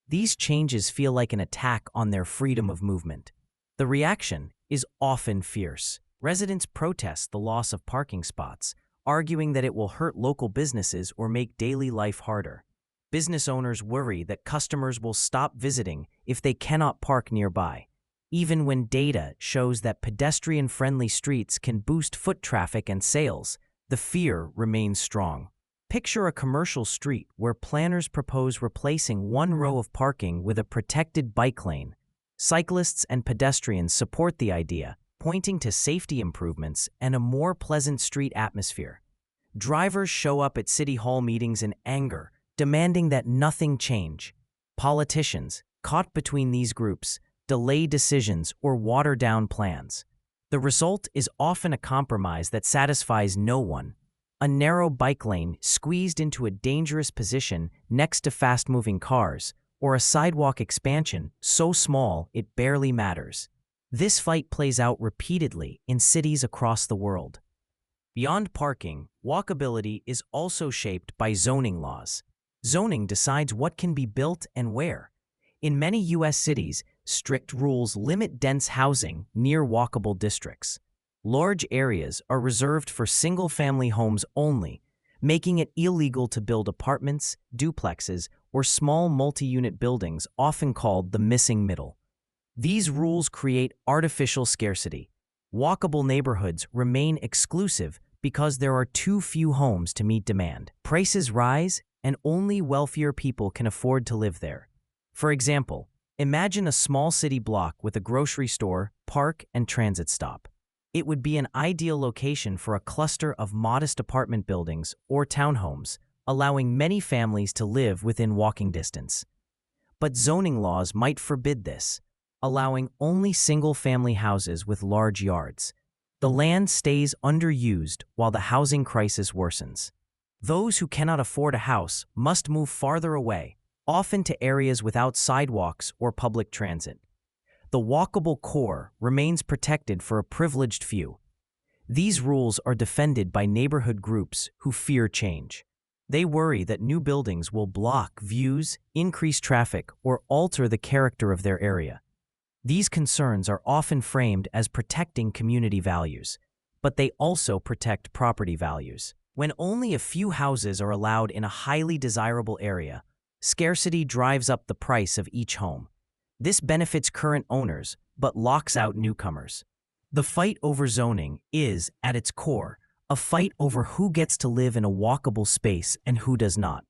these changes feel like an attack on their freedom of movement. The reaction is often fierce. Residents protest the loss of parking spots, arguing that it will hurt local businesses or make daily life harder. Business owners worry that customers will stop visiting if they cannot park nearby. Even when data shows that pedestrian-friendly streets can boost foot traffic and sales, the fear remains strong. Picture a commercial street where planners propose replacing one row of parking with a protected bike lane. Cyclists and pedestrians support the idea, pointing to safety improvements and a more pleasant street atmosphere. Drivers show up at City Hall meetings in anger, demanding that nothing change. Politicians, caught between these groups, delay decisions or water down plans. The result is often a compromise that satisfies no one. A narrow bike lane squeezed into a dangerous position next to fast-moving cars, or a sidewalk expansion so small it barely matters. This fight plays out repeatedly in cities across the world. Beyond parking, walkability is also shaped by zoning laws. Zoning decides what can be built and where. In many U.S. cities, strict rules limit dense housing near walkable districts. Large areas are reserved for single-family homes only, making it illegal to build apartments, duplexes, or small multi-unit buildings, often called the missing middle. These rules create artificial scarcity. Walkable neighborhoods remain exclusive because there are too few homes to meet demand. Prices rise, and only wealthier people can afford to live there. For example, imagine a small city block with a grocery store, park, and transit stop. It would be an ideal location for a cluster of modest apartment buildings or townhomes, allowing many families to live within walking distance. But zoning laws might forbid this, allowing only single-family houses with large yards. The land stays underused while the housing crisis worsens. Those who cannot afford a house must move farther away, often to areas without sidewalks or public transit. The walkable core remains protected for a privileged few. These rules are defended by neighborhood groups who fear change. They worry that new buildings will block views, increase traffic, or alter the character of their area. These concerns are often framed as protecting community values, but they also protect property values. When only a few houses are allowed in a highly desirable area, scarcity drives up the price of each home. This benefits current owners, but locks out newcomers. The fight over zoning is, at its core, a fight over who gets to live in a walkable space and who does not.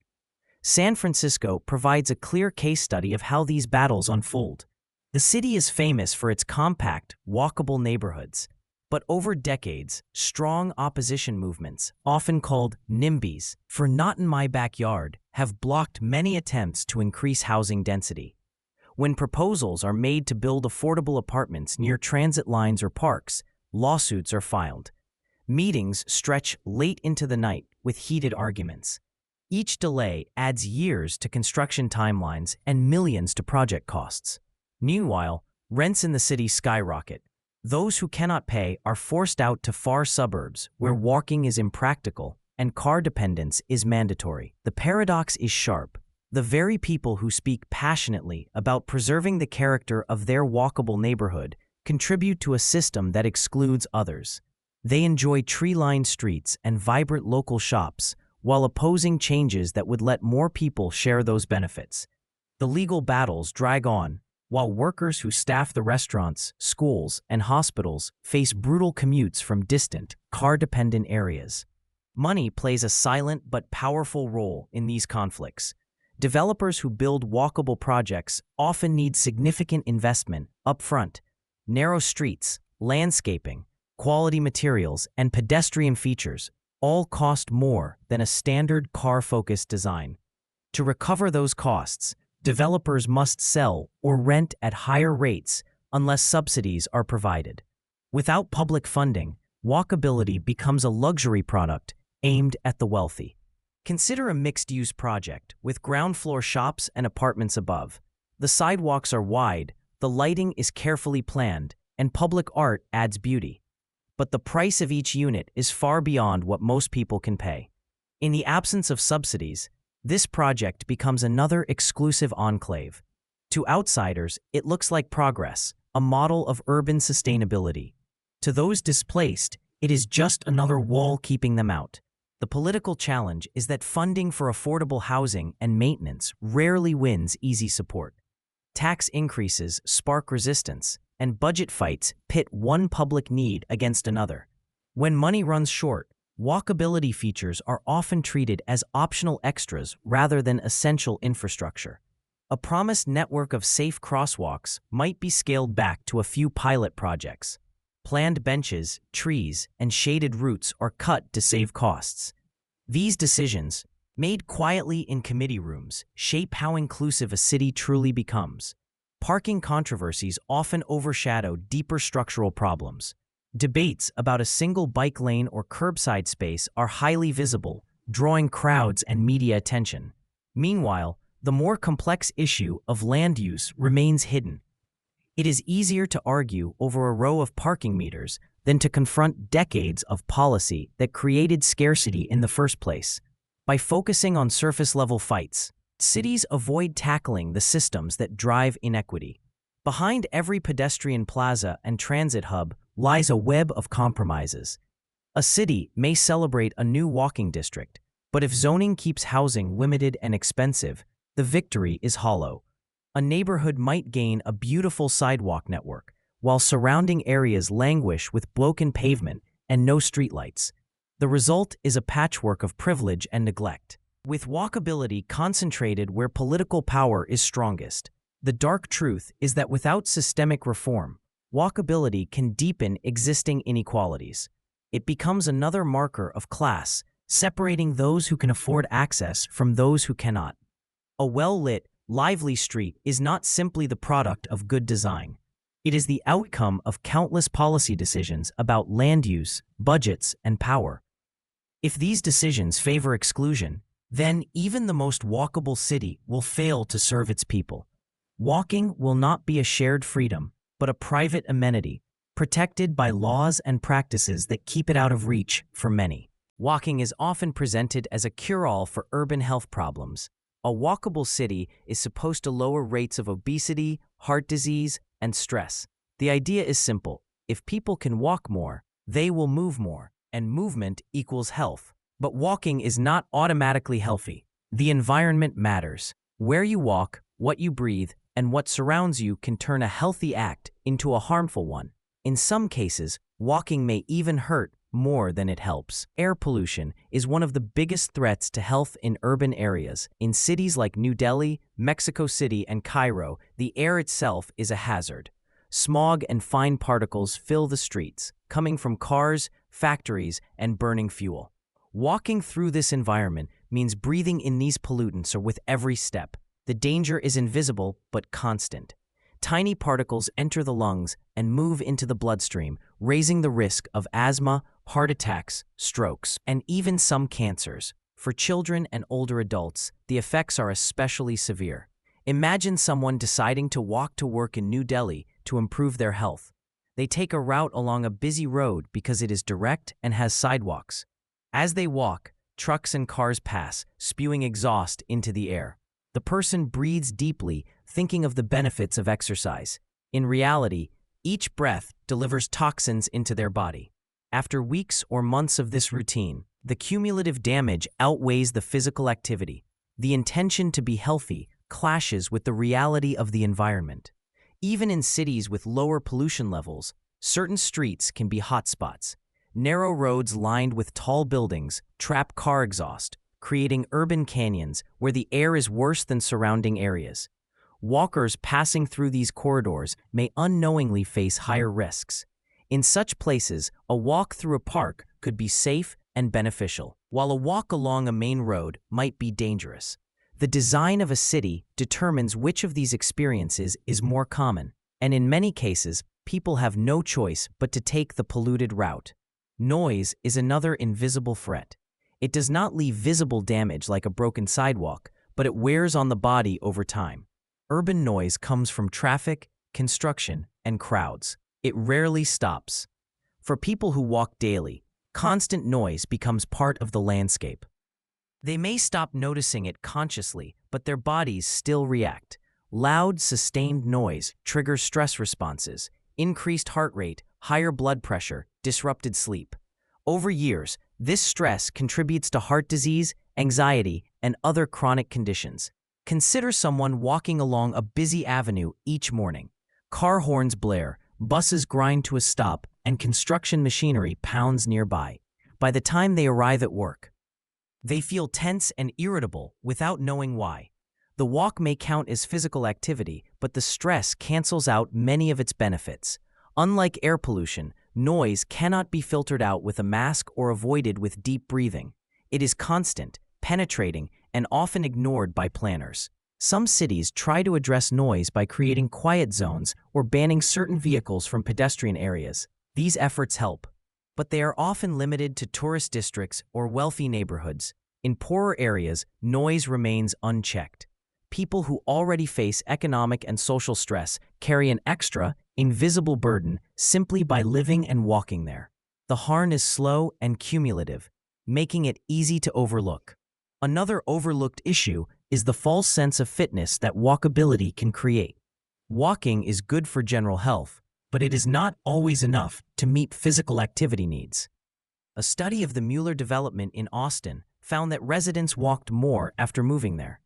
San Francisco provides a clear case study of how these battles unfold. The city is famous for its compact, walkable neighborhoods, but over decades, strong opposition movements, often called NIMBYs, for not in my backyard, have blocked many attempts to increase housing density. When proposals are made to build affordable apartments near transit lines or parks, lawsuits are filed. Meetings stretch late into the night with heated arguments. Each delay adds years to construction timelines and millions to project costs. Meanwhile, rents in the city skyrocket. Those who cannot pay are forced out to far suburbs where walking is impractical and car dependence is mandatory. The paradox is sharp. The very people who speak passionately about preserving the character of their walkable neighborhood contribute to a system that excludes others. They enjoy tree-lined streets and vibrant local shops while opposing changes that would let more people share those benefits. The legal battles drag on, while workers who staff the restaurants, schools, and hospitals face brutal commutes from distant, car-dependent areas. Money plays a silent but powerful role in these conflicts. Developers who build walkable projects often need significant investment upfront. Narrow streets, landscaping, quality materials, and pedestrian features all cost more than a standard car-focused design. To recover those costs, developers must sell or rent at higher rates unless subsidies are provided. Without public funding, walkability becomes a luxury product aimed at the wealthy. Consider a mixed-use project with ground-floor shops and apartments above. The sidewalks are wide, the lighting is carefully planned, and public art adds beauty. But the price of each unit is far beyond what most people can pay. In the absence of subsidies, this project becomes another exclusive enclave. To outsiders, it looks like progress, a model of urban sustainability. To those displaced, it is just another wall keeping them out. The political challenge is that funding for affordable housing and maintenance rarely wins easy support. Tax increases spark resistance, and budget fights pit one public need against another. When money runs short, walkability features are often treated as optional extras rather than essential infrastructure. A promised network of safe crosswalks might be scaled back to a few pilot projects. Planned benches, trees, and shaded routes are cut to save costs. These decisions, made quietly in committee rooms, shape how inclusive a city truly becomes. Parking controversies often overshadow deeper structural problems. Debates about a single bike lane or curbside space are highly visible, drawing crowds and media attention. Meanwhile, the more complex issue of land use remains hidden. It is easier to argue over a row of parking meters than to confront decades of policy that created scarcity in the first place. By focusing on surface-level fights, cities avoid tackling the systems that drive inequity. Behind every pedestrian plaza and transit hub lies a web of compromises. A city may celebrate a new walking district, but if zoning keeps housing limited and expensive, the victory is hollow. A neighborhood might gain a beautiful sidewalk network, while surrounding areas languish with broken pavement and no streetlights. The result is a patchwork of privilege and neglect, with walkability concentrated where political power is strongest. The dark truth is that without systemic reform, walkability can deepen existing inequalities. It becomes another marker of class, separating those who can afford access from those who cannot. A well-lit, lively street is not simply the product of good design. It is the outcome of countless policy decisions about land use, budgets, and power. If these decisions favor exclusion, then even the most walkable city will fail to serve its people. Walking will not be a shared freedom, but a private amenity, protected by laws and practices that keep it out of reach for many. Walking is often presented as a cure-all for urban health problems. A walkable city is supposed to lower rates of obesity, heart disease, and stress. The idea is simple. If people can walk more, they will move more, and movement equals health. But walking is not automatically healthy. The environment matters. Where you walk, what you breathe, and what surrounds you can turn a healthy act into a harmful one. In some cases, walking may even hurt more than it helps. Air pollution is one of the biggest threats to health in urban areas. In cities like New Delhi, Mexico City, and Cairo, the air itself is a hazard. Smog and fine particles fill the streets, coming from cars, factories, and burning fuel. Walking through this environment means breathing in these pollutants with every step. The danger is invisible but constant. Tiny particles enter the lungs and move into the bloodstream, raising the risk of asthma, heart attacks, strokes, and even some cancers. For children and older adults, the effects are especially severe. Imagine someone deciding to walk to work in New Delhi to improve their health. They take a route along a busy road because it is direct and has sidewalks. As they walk, trucks and cars pass, spewing exhaust into the air. The person breathes deeply, thinking of the benefits of exercise. In reality, each breath delivers toxins into their body. After weeks or months of this routine, the cumulative damage outweighs the physical activity. The intention to be healthy clashes with the reality of the environment. Even in cities with lower pollution levels, certain streets can be hotspots. Narrow roads lined with tall buildings trap car exhaust, creating urban canyons where the air is worse than surrounding areas. Walkers passing through these corridors may unknowingly face higher risks. In such places, a walk through a park could be safe and beneficial, while a walk along a main road might be dangerous. The design of a city determines which of these experiences is more common, and in many cases, people have no choice but to take the polluted route. Noise is another invisible threat. It does not leave visible damage like a broken sidewalk, but it wears on the body over time. Urban noise comes from traffic, construction, and crowds. It rarely stops. For people who walk daily, constant noise becomes part of the landscape. They may stop noticing it consciously, but their bodies still react. Loud, sustained noise triggers stress responses, increased heart rate, higher blood pressure, disrupted sleep. Over years, this stress contributes to heart disease, anxiety, and other chronic conditions. Consider someone walking along a busy avenue each morning. Car horns blare, buses grind to a stop, and construction machinery pounds nearby. By the time they arrive at work, they feel tense and irritable without knowing why. The walk may count as physical activity, but the stress cancels out many of its benefits. Unlike air pollution, noise cannot be filtered out with a mask or avoided with deep breathing. It is constant, penetrating, and often ignored by planners. Some cities try to address noise by creating quiet zones or banning certain vehicles from pedestrian areas. These efforts help, but they are often limited to tourist districts or wealthy neighborhoods. In poorer areas, noise remains unchecked. People who already face economic and social stress carry an extra, invisible burden simply by living and walking there. The harm is slow and cumulative, making it easy to overlook. Another overlooked issue is the false sense of fitness that walkability can create. Walking is good for general health, but it is not always enough to meet physical activity needs. A study of the Mueller development in Austin found that residents walked more after moving there.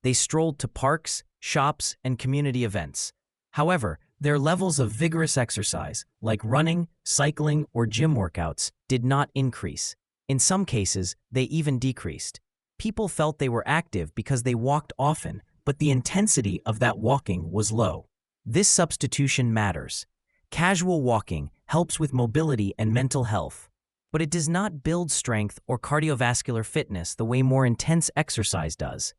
They strolled to parks, shops, and community events. However, their levels of vigorous exercise, like running, cycling, or gym workouts, did not increase. In some cases, they even decreased. People felt they were active because they walked often, but the intensity of that walking was low. This substitution matters. Casual walking helps with mobility and mental health, but it does not build strength or cardiovascular fitness the way more intense exercise does.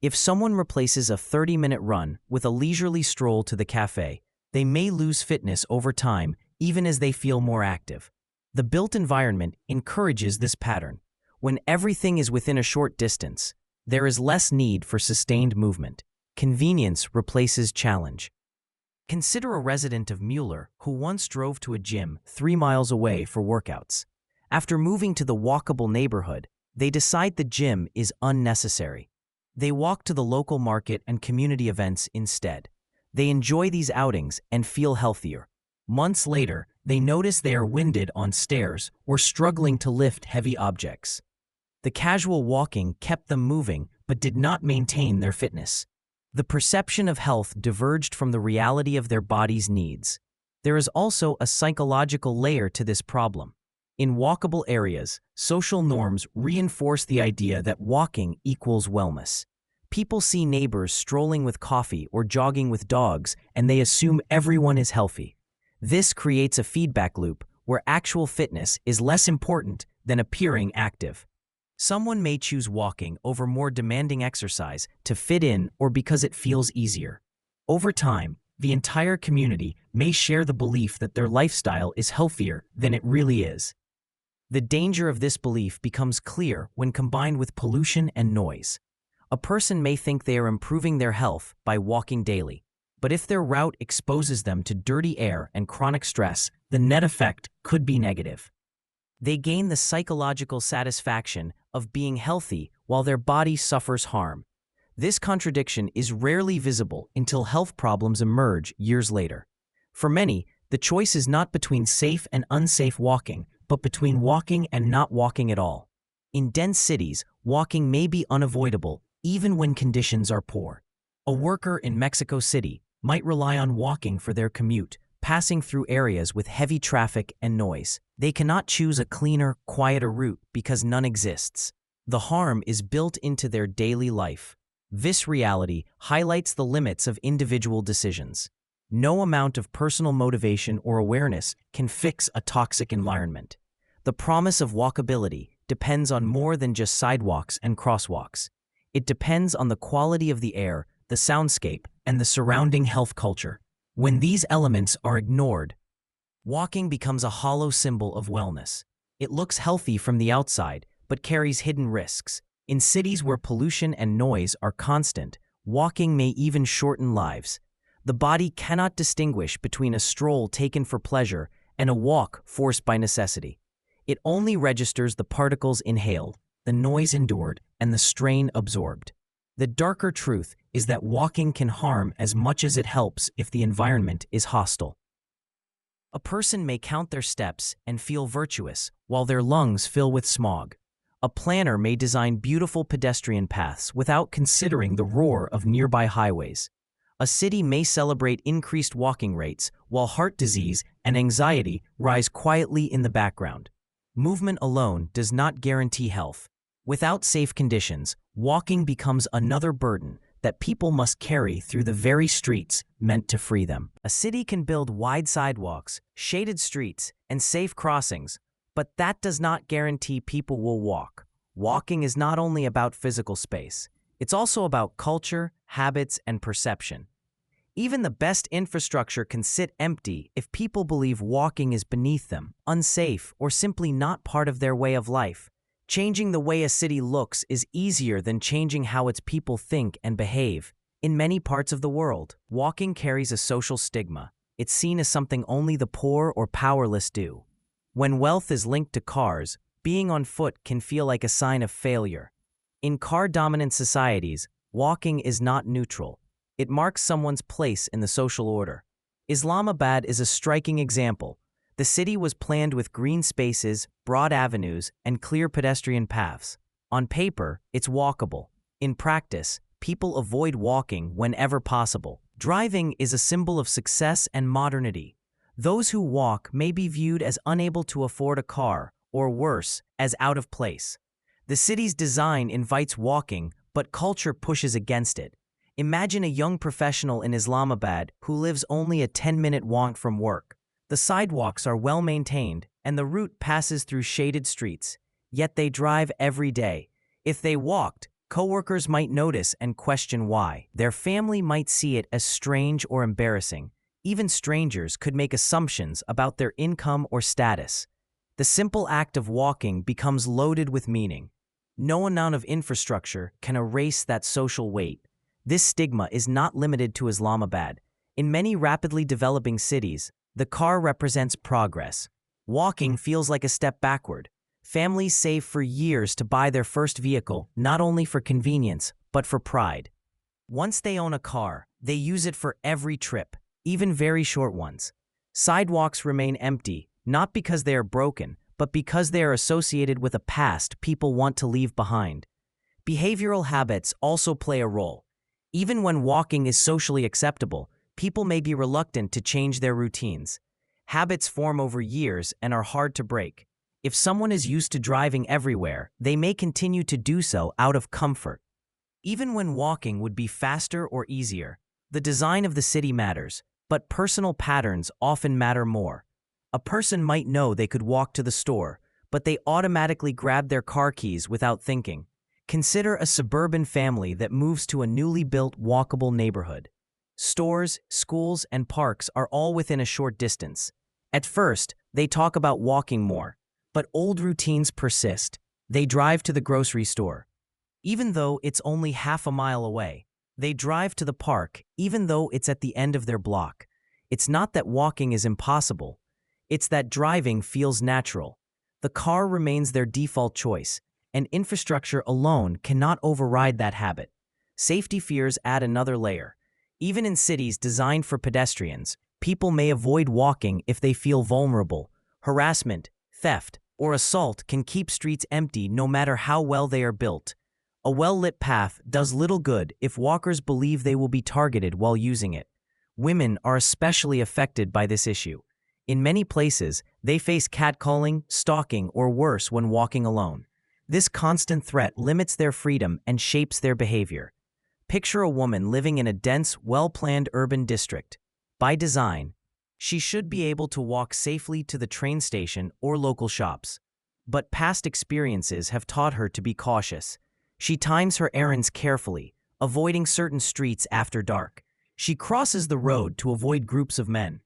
If someone replaces a 30-minute run with a leisurely stroll to the cafe, they may lose fitness over time even as they feel more active. The built environment encourages this pattern. When everything is within a short distance, there is less need for sustained movement. Convenience replaces challenge. Consider a resident of Mueller who once drove to a gym 3 miles away for workouts. After moving to the walkable neighborhood, they decide the gym is unnecessary. They walk to the local market and community events instead. They enjoy these outings and feel healthier. Months later, they notice they are winded on stairs or struggling to lift heavy objects. The casual walking kept them moving but did not maintain their fitness. The perception of health diverged from the reality of their body's needs. There is also a psychological layer to this problem. In walkable areas, social norms reinforce the idea that walking equals wellness. People see neighbors strolling with coffee or jogging with dogs, and they assume everyone is healthy. This creates a feedback loop where actual fitness is less important than appearing active. Someone may choose walking over more demanding exercise to fit in or because it feels easier. Over time, the entire community may share the belief that their lifestyle is healthier than it really is. The danger of this belief becomes clear when combined with pollution and noise. A person may think they are improving their health by walking daily, but if their route exposes them to dirty air and chronic stress, the net effect could be negative. They gain the psychological satisfaction of being healthy while their body suffers harm. This contradiction is rarely visible until health problems emerge years later. For many, the choice is not between safe and unsafe walking, but between walking and not walking at all. In dense cities, walking may be unavoidable even when conditions are poor. A worker in Mexico City might rely on walking for their commute, passing through areas with heavy traffic and noise. They cannot choose a cleaner, quieter route because none exists. The harm is built into their daily life. This reality highlights the limits of individual decisions. No amount of personal motivation or awareness can fix a toxic environment. The promise of walkability depends on more than just sidewalks and crosswalks. It depends on the quality of the air, the soundscape, and the surrounding health culture. When these elements are ignored, walking becomes a hollow symbol of wellness. It looks healthy from the outside, but carries hidden risks. In cities where pollution and noise are constant, walking may even shorten lives. The body cannot distinguish between a stroll taken for pleasure and a walk forced by necessity. It only registers the particles inhaled, the noise endured, and the strain absorbed. The darker truth is that walking can harm as much as it helps if the environment is hostile. A person may count their steps and feel virtuous while their lungs fill with smog. A planner may design beautiful pedestrian paths without considering the roar of nearby highways. A city may celebrate increased walking rates, while heart disease and anxiety rise quietly in the background. Movement alone does not guarantee health. Without safe conditions, walking becomes another burden that people must carry through the very streets meant to free them. A city can build wide sidewalks, shaded streets, and safe crossings, but that does not guarantee people will walk. Walking is not only about physical space, it's also about culture, habits, and perception. Even the best infrastructure can sit empty if people believe walking is beneath them, unsafe, or simply not part of their way of life. Changing the way a city looks is easier than changing how its people think and behave. In many parts of the world, walking carries a social stigma. It's seen as something only the poor or powerless do. When wealth is linked to cars, being on foot can feel like a sign of failure. In car-dominant societies, walking is not neutral. It marks someone's place in the social order. Islamabad is a striking example. The city was planned with green spaces, broad avenues, and clear pedestrian paths. On paper, it's walkable. In practice, people avoid walking whenever possible. Driving is a symbol of success and modernity. Those who walk may be viewed as unable to afford a car, or worse, as out of place. The city's design invites walking, but culture pushes against it. Imagine a young professional in Islamabad who lives only a 10-minute walk from work. The sidewalks are well maintained, and the route passes through shaded streets, yet they drive every day. If they walked, coworkers might notice and question why. Their family might see it as strange or embarrassing. Even strangers could make assumptions about their income or status. The simple act of walking becomes loaded with meaning. No amount of infrastructure can erase that social weight. This stigma is not limited to Islamabad. In many rapidly developing cities, the car represents progress. Walking feels like a step backward. Families save for years to buy their first vehicle, not only for convenience, but for pride. Once they own a car, they use it for every trip, even very short ones. Sidewalks remain empty, not because they are broken, but because they are associated with a past people want to leave behind. Behavioral habits also play a role. Even when walking is socially acceptable, people may be reluctant to change their routines. Habits form over years and are hard to break. If someone is used to driving everywhere, they may continue to do so out of comfort. Even when walking would be faster or easier, the design of the city matters, but personal patterns often matter more. A person might know they could walk to the store, but they automatically grab their car keys without thinking. Consider a suburban family that moves to a newly built walkable neighborhood. Stores, schools, and parks are all within a short distance. At first, they talk about walking more, but old routines persist. They drive to the grocery store, even though it's only half a mile away. They drive to the park, even though it's at the end of their block. It's not that walking is impossible. It's that driving feels natural. The car remains their default choice, and infrastructure alone cannot override that habit. Safety fears add another layer. Even in cities designed for pedestrians, people may avoid walking if they feel vulnerable. Harassment, theft, or assault can keep streets empty no matter how well they are built. A well-lit path does little good if walkers believe they will be targeted while using it. Women are especially affected by this issue. In many places, they face catcalling, stalking, or worse when walking alone. This constant threat limits their freedom and shapes their behavior. Picture a woman living in a dense, well-planned urban district. By design, she should be able to walk safely to the train station or local shops. But past experiences have taught her to be cautious. She times her errands carefully, avoiding certain streets after dark. She crosses the road to avoid groups of men.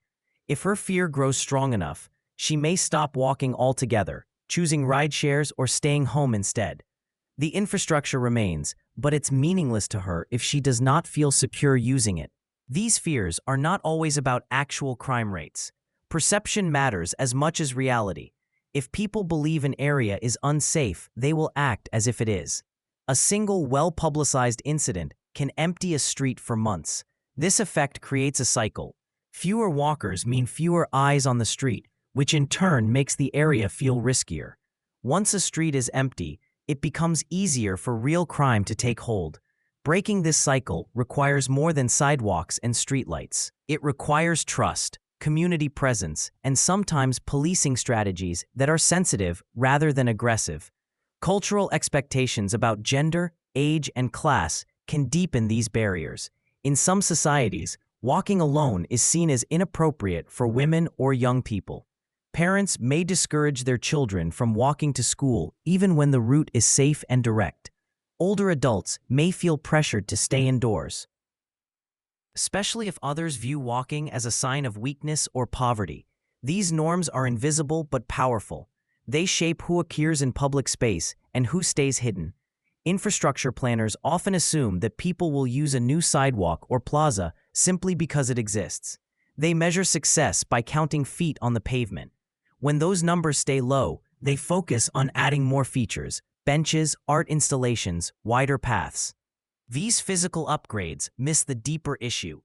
If her fear grows strong enough, she may stop walking altogether, choosing ride shares or staying home instead. The infrastructure remains, but it's meaningless to her if she does not feel secure using it. These fears are not always about actual crime rates. Perception matters as much as reality. If people believe an area is unsafe, they will act as if it is. A single well-publicized incident can empty a street for months. This effect creates a cycle. Fewer walkers mean fewer eyes on the street, which in turn makes the area feel riskier. Once a street is empty, it becomes easier for real crime to take hold. Breaking this cycle requires more than sidewalks and streetlights. It requires trust, community presence, and sometimes policing strategies that are sensitive rather than aggressive. Cultural expectations about gender, age, and class can deepen these barriers. In some societies, walking alone is seen as inappropriate for women or young people. Parents may discourage their children from walking to school even when the route is safe and direct. Older adults may feel pressured to stay indoors, especially if others view walking as a sign of weakness or poverty. These norms are invisible but powerful. They shape who appears in public space and who stays hidden. Infrastructure planners often assume that people will use a new sidewalk or plaza simply because it exists. They measure success by counting feet on the pavement. When those numbers stay low, they focus on adding more features, benches, art installations, wider paths. These physical upgrades miss the deeper issue.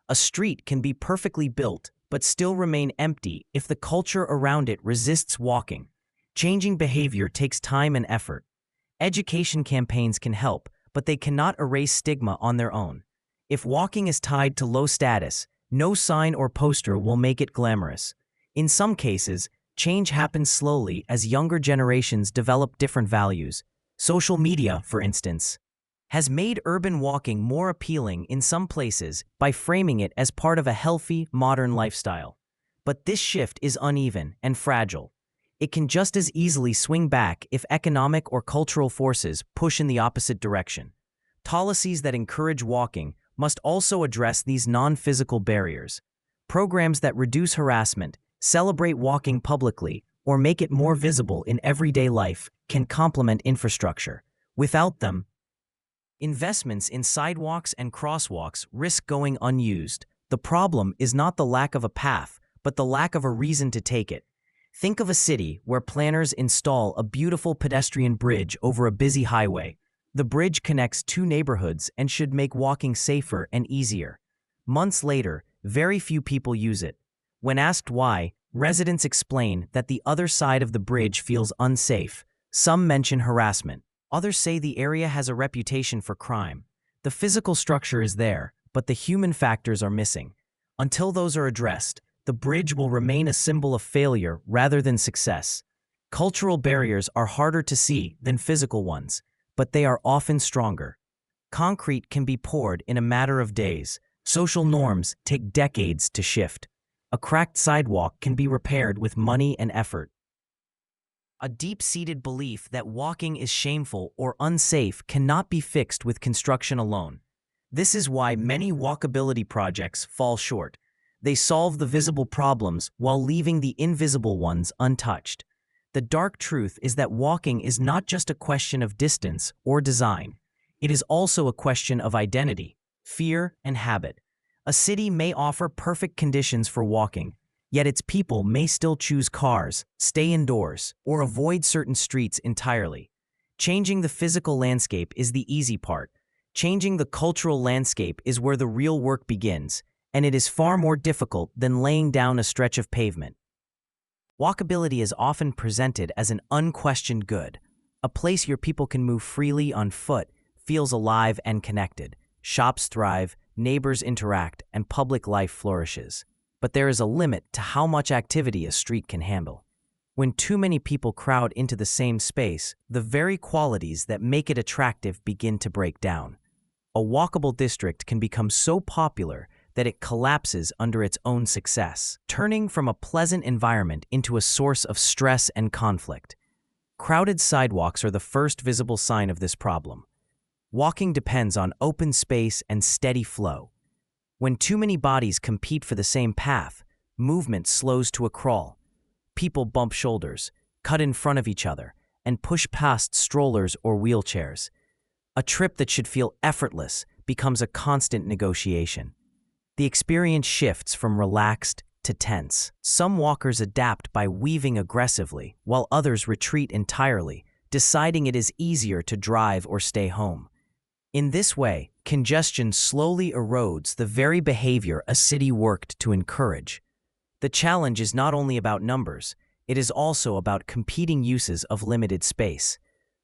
A street can be perfectly built but still remain empty if the culture around it resists walking. Changing behavior takes time and effort. Education campaigns can help, but they cannot erase stigma on their own. If walking is tied to low status, no sign or poster will make it glamorous. In some cases, change happens slowly as younger generations develop different values. Social media, for instance, has made urban walking more appealing in some places by framing it as part of a healthy, modern lifestyle. But this shift is uneven and fragile. It can just as easily swing back if economic or cultural forces push in the opposite direction. Policies that encourage walking must also address these non-physical barriers. Programs that reduce harassment, celebrate walking publicly, or make it more visible in everyday life can complement infrastructure. Without them, investments in sidewalks and crosswalks risk going unused. The problem is not the lack of a path, but the lack of a reason to take it. Think of a city where planners install a beautiful pedestrian bridge over a busy highway. The bridge connects two neighborhoods and should make walking safer and easier. Months later, very few people use it. When asked why, residents explain that the other side of the bridge feels unsafe. Some mention harassment. Others say the area has a reputation for crime. The physical structure is there, but the human factors are missing. Until those are addressed, the bridge will remain a symbol of failure rather than success. Cultural barriers are harder to see than physical ones, but they are often stronger. Concrete can be poured in a matter of days. Social norms take decades to shift. A cracked sidewalk can be repaired with money and effort. A deep-seated belief that walking is shameful or unsafe cannot be fixed with construction alone. This is why many walkability projects fall short. They solve the visible problems while leaving the invisible ones untouched. The dark truth is that walking is not just a question of distance or design. It is also a question of identity, fear, and habit. A city may offer perfect conditions for walking, yet its people may still choose cars, stay indoors, or avoid certain streets entirely. Changing the physical landscape is the easy part. Changing the cultural landscape is where the real work begins, and it is far more difficult than laying down a stretch of pavement. Walkability is often presented as an unquestioned good. A place your people can move freely on foot feels alive and connected. Shops thrive, neighbors interact, and public life flourishes. But there is a limit to how much activity a street can handle. When too many people crowd into the same space, the very qualities that make it attractive begin to break down. A walkable district can become so popular that it collapses under its own success, turning from a pleasant environment into a source of stress and conflict. Crowded sidewalks are the first visible sign of this problem. Walking depends on open space and steady flow. When too many bodies compete for the same path, movement slows to a crawl. People bump shoulders, cut in front of each other, and push past strollers or wheelchairs. A trip that should feel effortless becomes a constant negotiation. The experience shifts from relaxed to tense. Some walkers adapt by weaving aggressively, while others retreat entirely, deciding it is easier to drive or stay home. In this way, congestion slowly erodes the very behavior a city worked to encourage. The challenge is not only about numbers, it is also about competing uses of limited space.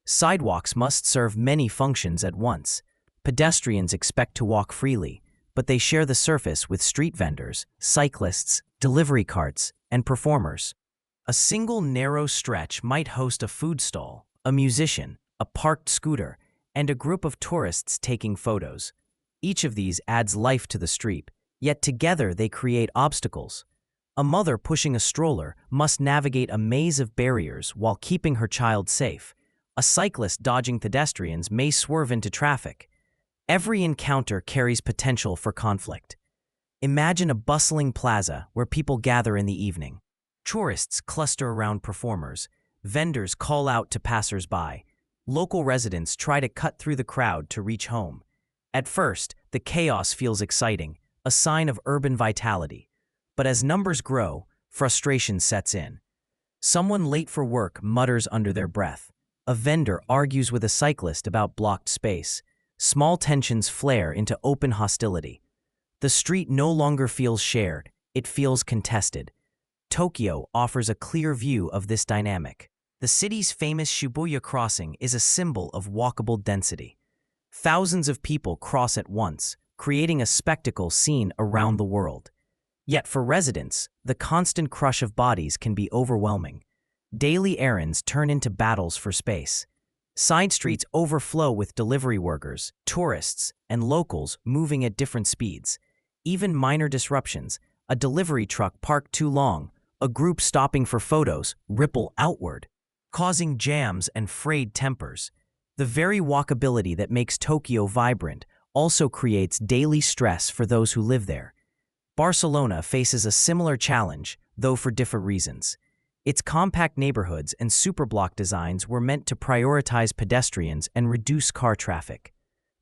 Sidewalks must serve many functions at once. Pedestrians expect to walk freely, but they share the surface with street vendors, cyclists, delivery carts, and performers. A single narrow stretch might host a food stall, a musician, a parked scooter, and a group of tourists taking photos. Each of these adds life to the street, yet together they create obstacles. A mother pushing a stroller must navigate a maze of barriers while keeping her child safe. A cyclist dodging pedestrians may swerve into traffic. Every encounter carries potential for conflict. Imagine a bustling plaza where people gather in the evening. Tourists cluster around performers. Vendors call out to passers-by. Local residents try to cut through the crowd to reach home. At first, the chaos feels exciting, a sign of urban vitality. But as numbers grow, frustration sets in. Someone late for work mutters under their breath. A vendor argues with a cyclist about blocked space. Small tensions flare into open hostility. The street no longer feels shared, it feels contested. Tokyo offers a clear view of this dynamic. The city's famous Shibuya crossing is a symbol of walkable density. Thousands of people cross at once, creating a spectacle seen around the world. Yet for residents, the constant crush of bodies can be overwhelming. Daily errands turn into battles for space. Side streets overflow with delivery workers, tourists, and locals moving at different speeds. Even minor disruptions, a delivery truck parked too long, a group stopping for photos, ripple outward, causing jams and frayed tempers. The very walkability that makes Tokyo vibrant also creates daily stress for those who live there. Barcelona faces a similar challenge, though for different reasons. Its compact neighborhoods and superblock designs were meant to prioritize pedestrians and reduce car traffic.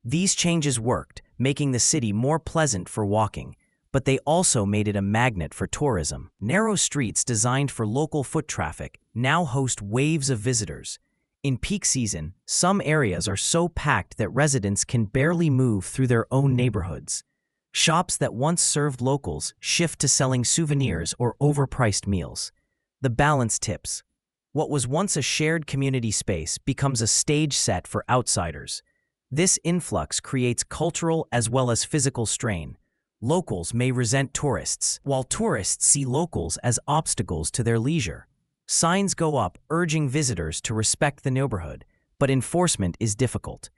These changes worked, making the city more pleasant for walking, but they also made it a magnet for tourism. Narrow streets designed for local foot traffic now host waves of visitors. In peak season, some areas are so packed that residents can barely move through their own neighborhoods. Shops that once served locals shift to selling souvenirs or overpriced meals. The balance tips. What was once a shared community space becomes a stage set for outsiders. This influx creates cultural as well as physical strain. Locals may resent tourists, while tourists see locals as obstacles to their leisure. Signs go up urging visitors to respect the neighborhood, but enforcement is difficult.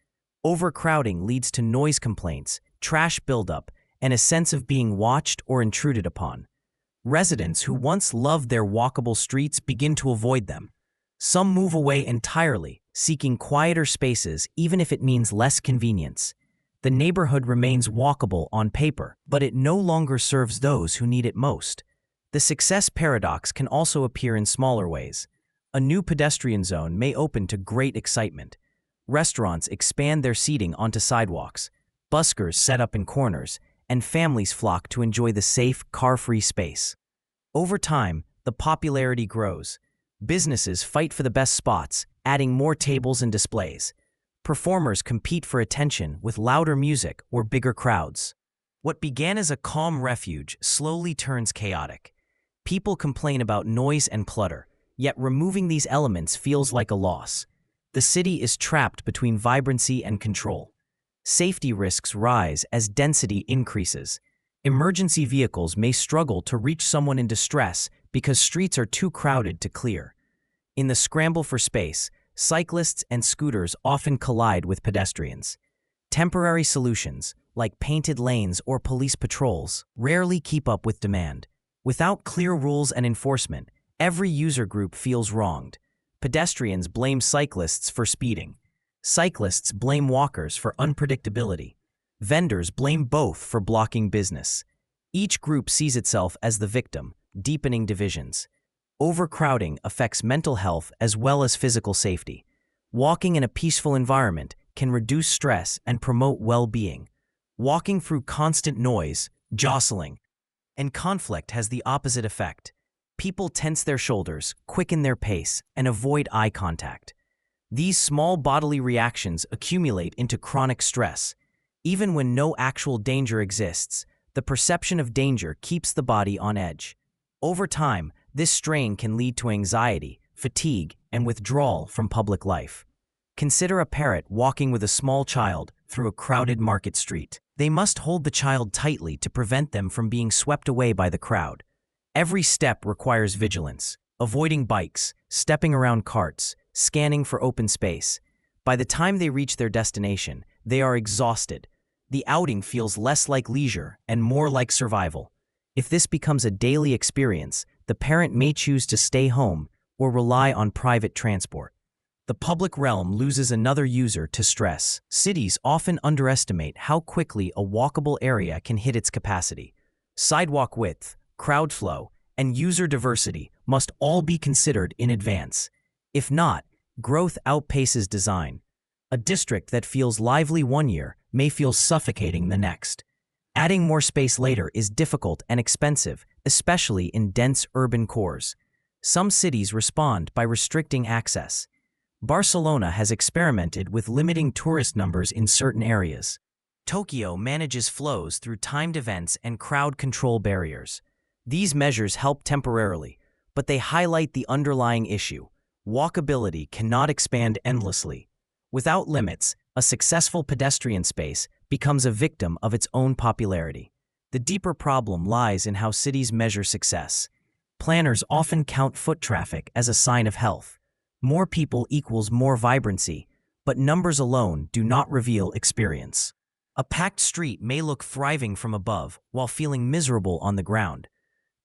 Overcrowding leads to noise complaints, trash buildup, and a sense of being watched or intruded upon. Residents who once loved their walkable streets begin to avoid them. Some move away entirely, seeking quieter spaces even if it means less convenience. The neighborhood remains walkable on paper, but it no longer serves those who need it most. The success paradox can also appear in smaller ways. A new pedestrian zone may open to great excitement. Restaurants expand their seating onto sidewalks. Buskers set up in corners, and families flock to enjoy the safe, car-free space. Over time, the popularity grows. Businesses fight for the best spots, adding more tables and displays. Performers compete for attention with louder music or bigger crowds. What began as a calm refuge slowly turns chaotic. People complain about noise and clutter, yet removing these elements feels like a loss. The city is trapped between vibrancy and control. Safety risks rise as density increases. Emergency vehicles may struggle to reach someone in distress because streets are too crowded to clear. In the scramble for space, cyclists and scooters often collide with pedestrians. Temporary solutions, like painted lanes or police patrols, rarely keep up with demand. Without clear rules and enforcement, every user group feels wronged. Pedestrians blame cyclists for speeding. Cyclists blame walkers for unpredictability. Vendors blame both for blocking business. Each group sees itself as the victim, deepening divisions. Overcrowding affects mental health as well as physical safety. Walking in a peaceful environment can reduce stress and promote well-being. Walking through constant noise, jostling, and conflict has the opposite effect. People tense their shoulders, quicken their pace, and avoid eye contact. These small bodily reactions accumulate into chronic stress. Even when no actual danger exists, the perception of danger keeps the body on edge. Over time, this strain can lead to anxiety, fatigue, and withdrawal from public life. Consider a parent walking with a small child, through a crowded market street. They must hold the child tightly to prevent them from being swept away by the crowd. Every step requires vigilance, avoiding bikes, stepping around carts, scanning for open space. By the time they reach their destination, they are exhausted. The outing feels less like leisure and more like survival. If this becomes a daily experience, the parent may choose to stay home or rely on private transport. The public realm loses another user to stress. Cities often underestimate how quickly a walkable area can hit its capacity. Sidewalk width, crowd flow, and user diversity must all be considered in advance. If not, growth outpaces design. A district that feels lively one year may feel suffocating the next. Adding more space later is difficult and expensive, especially in dense urban cores. Some cities respond by restricting access. Barcelona has experimented with limiting tourist numbers in certain areas. Tokyo manages flows through timed events and crowd control barriers. These measures help temporarily, but they highlight the underlying issue. Walkability cannot expand endlessly. Without limits, a successful pedestrian space becomes a victim of its own popularity. The deeper problem lies in how cities measure success. Planners often count foot traffic as a sign of health. More people equals more vibrancy, but numbers alone do not reveal experience. A packed street may look thriving from above while feeling miserable on the ground.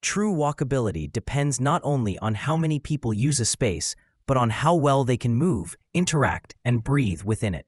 True walkability depends not only on how many people use a space, but on how well they can move, interact, and breathe within it.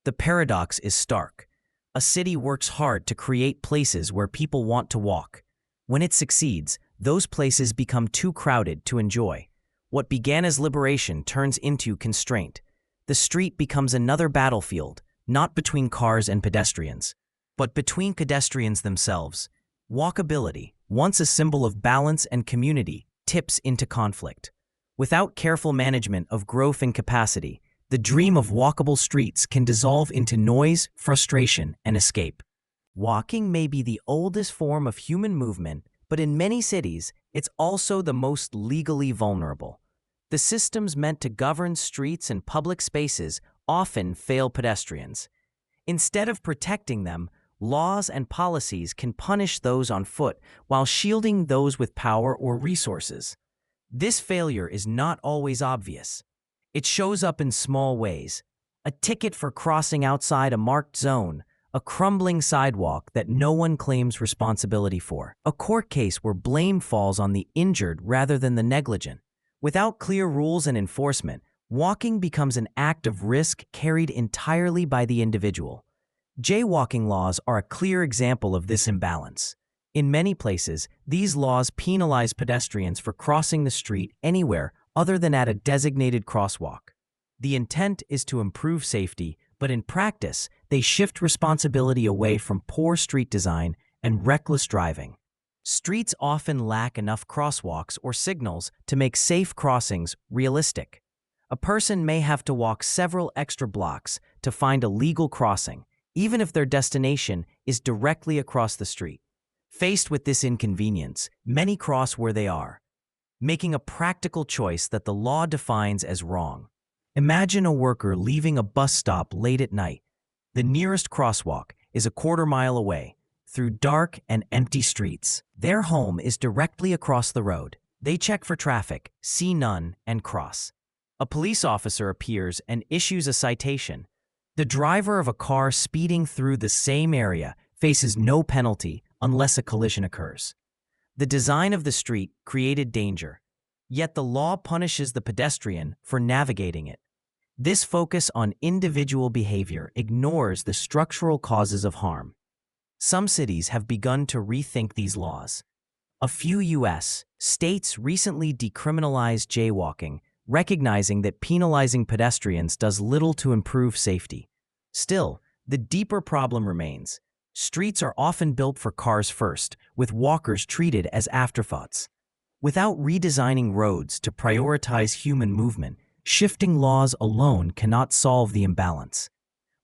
The paradox is stark. A city works hard to create places where people want to walk. When it succeeds, those places become too crowded to enjoy. What began as liberation turns into constraint. The street becomes another battlefield, not between cars and pedestrians, but between pedestrians themselves. Walkability, once a symbol of balance and community, tips into conflict. Without careful management of growth and capacity, the dream of walkable streets can dissolve into noise, frustration, and escape. Walking may be the oldest form of human movement, but in many cities, it's also the most legally vulnerable. The systems meant to govern streets and public spaces often fail pedestrians. Instead of protecting them, laws and policies can punish those on foot while shielding those with power or resources. This failure is not always obvious. It shows up in small ways. A ticket for crossing outside a marked zone, a crumbling sidewalk that no one claims responsibility for, a court case where blame falls on the injured rather than the negligent. Without clear rules and enforcement, walking becomes an act of risk carried entirely by the individual. Jaywalking laws are a clear example of this imbalance. In many places, these laws penalize pedestrians for crossing the street anywhere other than at a designated crosswalk. The intent is to improve safety, but in practice, they shift responsibility away from poor street design and reckless driving. Streets often lack enough crosswalks or signals to make safe crossings realistic. A person may have to walk several extra blocks to find a legal crossing, even if their destination is directly across the street. Faced with this inconvenience, many cross where they are, making a practical choice that the law defines as wrong. Imagine a worker leaving a bus stop late at night. The nearest crosswalk is a quarter-mile away, through dark and empty streets. Their home is directly across the road. They check for traffic, see none, and cross. A police officer appears and issues a citation. The driver of a car speeding through the same area faces no penalty unless a collision occurs. The design of the street created danger, yet the law punishes the pedestrian for navigating it. This focus on individual behavior ignores the structural causes of harm. Some cities have begun to rethink these laws. A few U.S. states recently decriminalized jaywalking, recognizing that penalizing pedestrians does little to improve safety. Still, the deeper problem remains. Streets are often built for cars first, with walkers treated as afterthoughts. Without redesigning roads to prioritize human movement, shifting laws alone cannot solve the imbalance.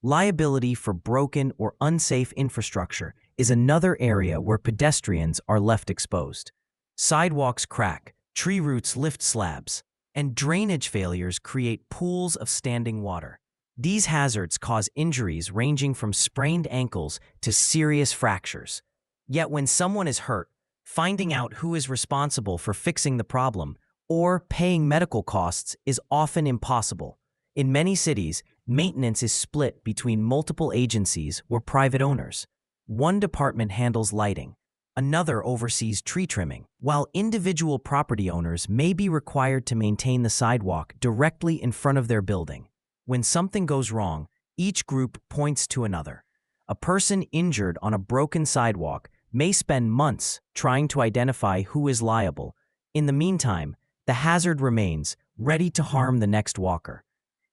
Liability for broken or unsafe infrastructure is another area where pedestrians are left exposed. Sidewalks crack, tree roots lift slabs, and drainage failures create pools of standing water. These hazards cause injuries ranging from sprained ankles to serious fractures. Yet when someone is hurt, finding out who is responsible for fixing the problem or paying medical costs is often impossible. In many cities, maintenance is split between multiple agencies or private owners. One department handles lighting, another oversees tree trimming, while individual property owners may be required to maintain the sidewalk directly in front of their building. When something goes wrong, each group points to another. A person injured on a broken sidewalk may spend months trying to identify who is liable. In the meantime, the hazard remains, ready to harm the next walker.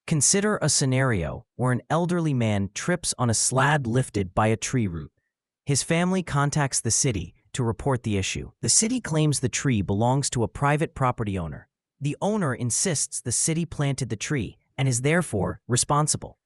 Consider a scenario where an elderly man trips on a slab lifted by a tree root. His family contacts the city to report the issue. The city claims the tree belongs to a private property owner. The owner insists the city planted the tree and is therefore responsible.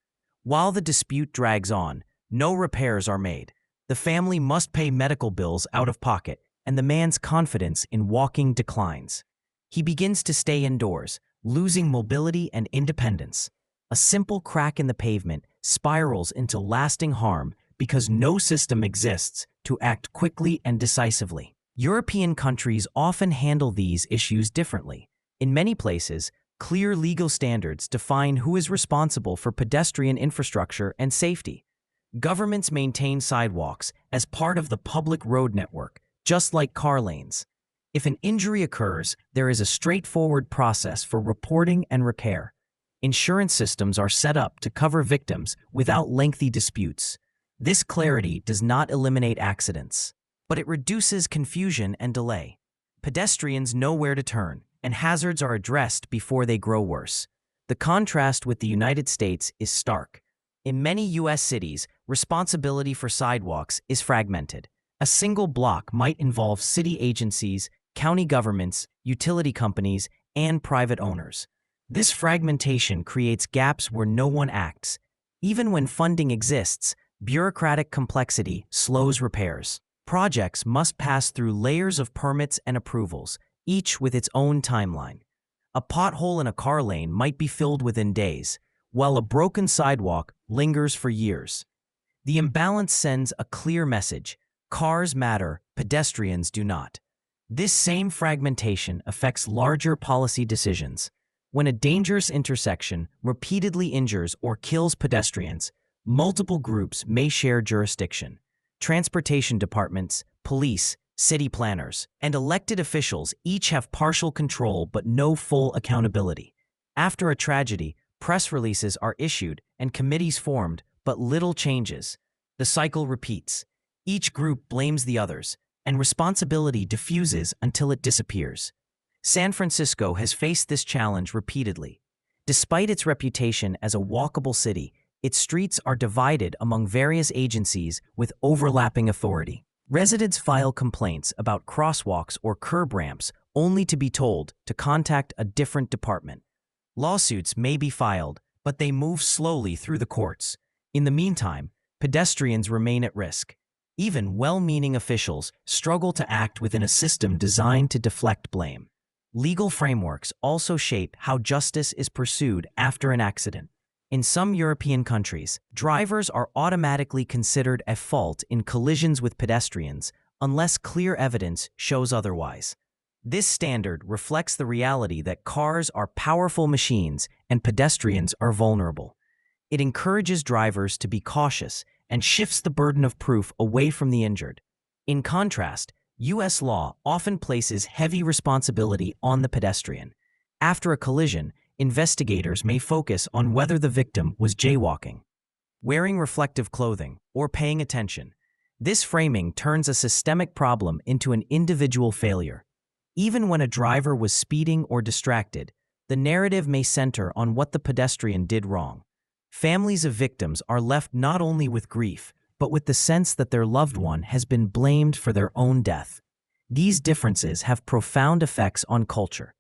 While the dispute drags on, no repairs are made. The family must pay medical bills out of pocket, and the man's confidence in walking declines. He begins to stay indoors, losing mobility and independence. A simple crack in the pavement spirals into lasting harm because no system exists to act quickly and decisively. European countries often handle these issues differently. In many places, clear legal standards define who is responsible for pedestrian infrastructure and safety. Governments maintain sidewalks as part of the public road network, just like car lanes. If an injury occurs, there is a straightforward process for reporting and repair. Insurance systems are set up to cover victims without lengthy disputes. This clarity does not eliminate accidents, but it reduces confusion and delay. Pedestrians know where to turn, and hazards are addressed before they grow worse. The contrast with the United States is stark. In many U.S. cities, responsibility for sidewalks is fragmented. A single block might involve city agencies, county governments, utility companies, and private owners. This fragmentation creates gaps where no one acts. Even when funding exists, bureaucratic complexity slows repairs. Projects must pass through layers of permits and approvals, each with its own timeline. A pothole in a car lane might be filled within days, while a broken sidewalk lingers for years. The imbalance sends a clear message: cars matter, pedestrians do not. This same fragmentation affects larger policy decisions. When a dangerous intersection repeatedly injures or kills pedestrians, multiple groups may share jurisdiction. Transportation departments, police, city planners, and elected officials each have partial control but no full accountability. After a tragedy, press releases are issued and committees formed, but little changes. The cycle repeats. Each group blames the others, and responsibility diffuses until it disappears. San Francisco has faced this challenge repeatedly. Despite its reputation as a walkable city, its streets are divided among various agencies with overlapping authority. Residents file complaints about crosswalks or curb ramps only to be told to contact a different department. Lawsuits may be filed, but they move slowly through the courts. In the meantime, pedestrians remain at risk. Even well-meaning officials struggle to act within a system designed to deflect blame. Legal frameworks also shape how justice is pursued after an accident. In some European countries, drivers are automatically considered at fault in collisions with pedestrians unless clear evidence shows otherwise. This standard reflects the reality that cars are powerful machines and pedestrians are vulnerable. It encourages drivers to be cautious and shifts the burden of proof away from the injured. In contrast, U.S. law often places heavy responsibility on the pedestrian. After a collision, investigators may focus on whether the victim was jaywalking, wearing reflective clothing, or paying attention. This framing turns a systemic problem into an individual failure. Even when a driver was speeding or distracted, the narrative may center on what the pedestrian did wrong. Families of victims are left not only with grief, but with the sense that their loved one has been blamed for their own death. These differences have profound effects on culture.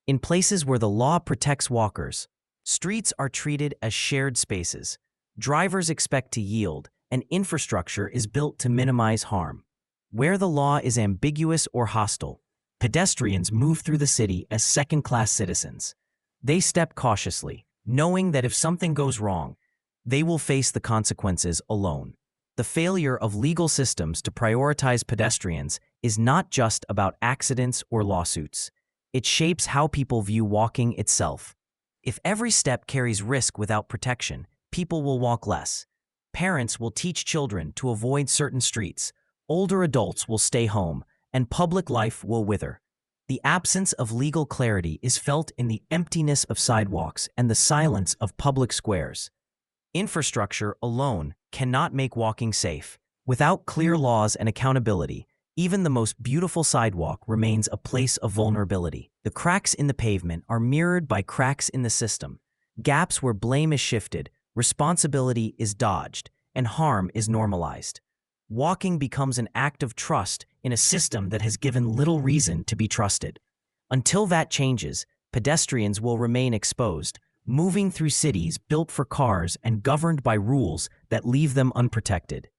In places where the law protects walkers, streets are treated as shared spaces. Drivers expect to yield, and infrastructure is built to minimize harm. Where the law is ambiguous or hostile, pedestrians move through the city as second-class citizens. They step cautiously, knowing that if something goes wrong, they will face the consequences alone. The failure of legal systems to prioritize pedestrians is not just about accidents or lawsuits. It shapes how people view walking itself. If every step carries risk without protection, people will walk less. Parents will teach children to avoid certain streets, older adults will stay home, and public life will wither. The absence of legal clarity is felt in the emptiness of sidewalks and the silence of public squares. Infrastructure alone cannot make walking safe. Without clear laws and accountability, even the most beautiful sidewalk remains a place of vulnerability. The cracks in the pavement are mirrored by cracks in the system. Gaps where blame is shifted, responsibility is dodged, and harm is normalized. Walking becomes an act of trust in a system that has given little reason to be trusted. Until that changes, pedestrians will remain exposed, moving through cities built for cars and governed by rules that leave them unprotected.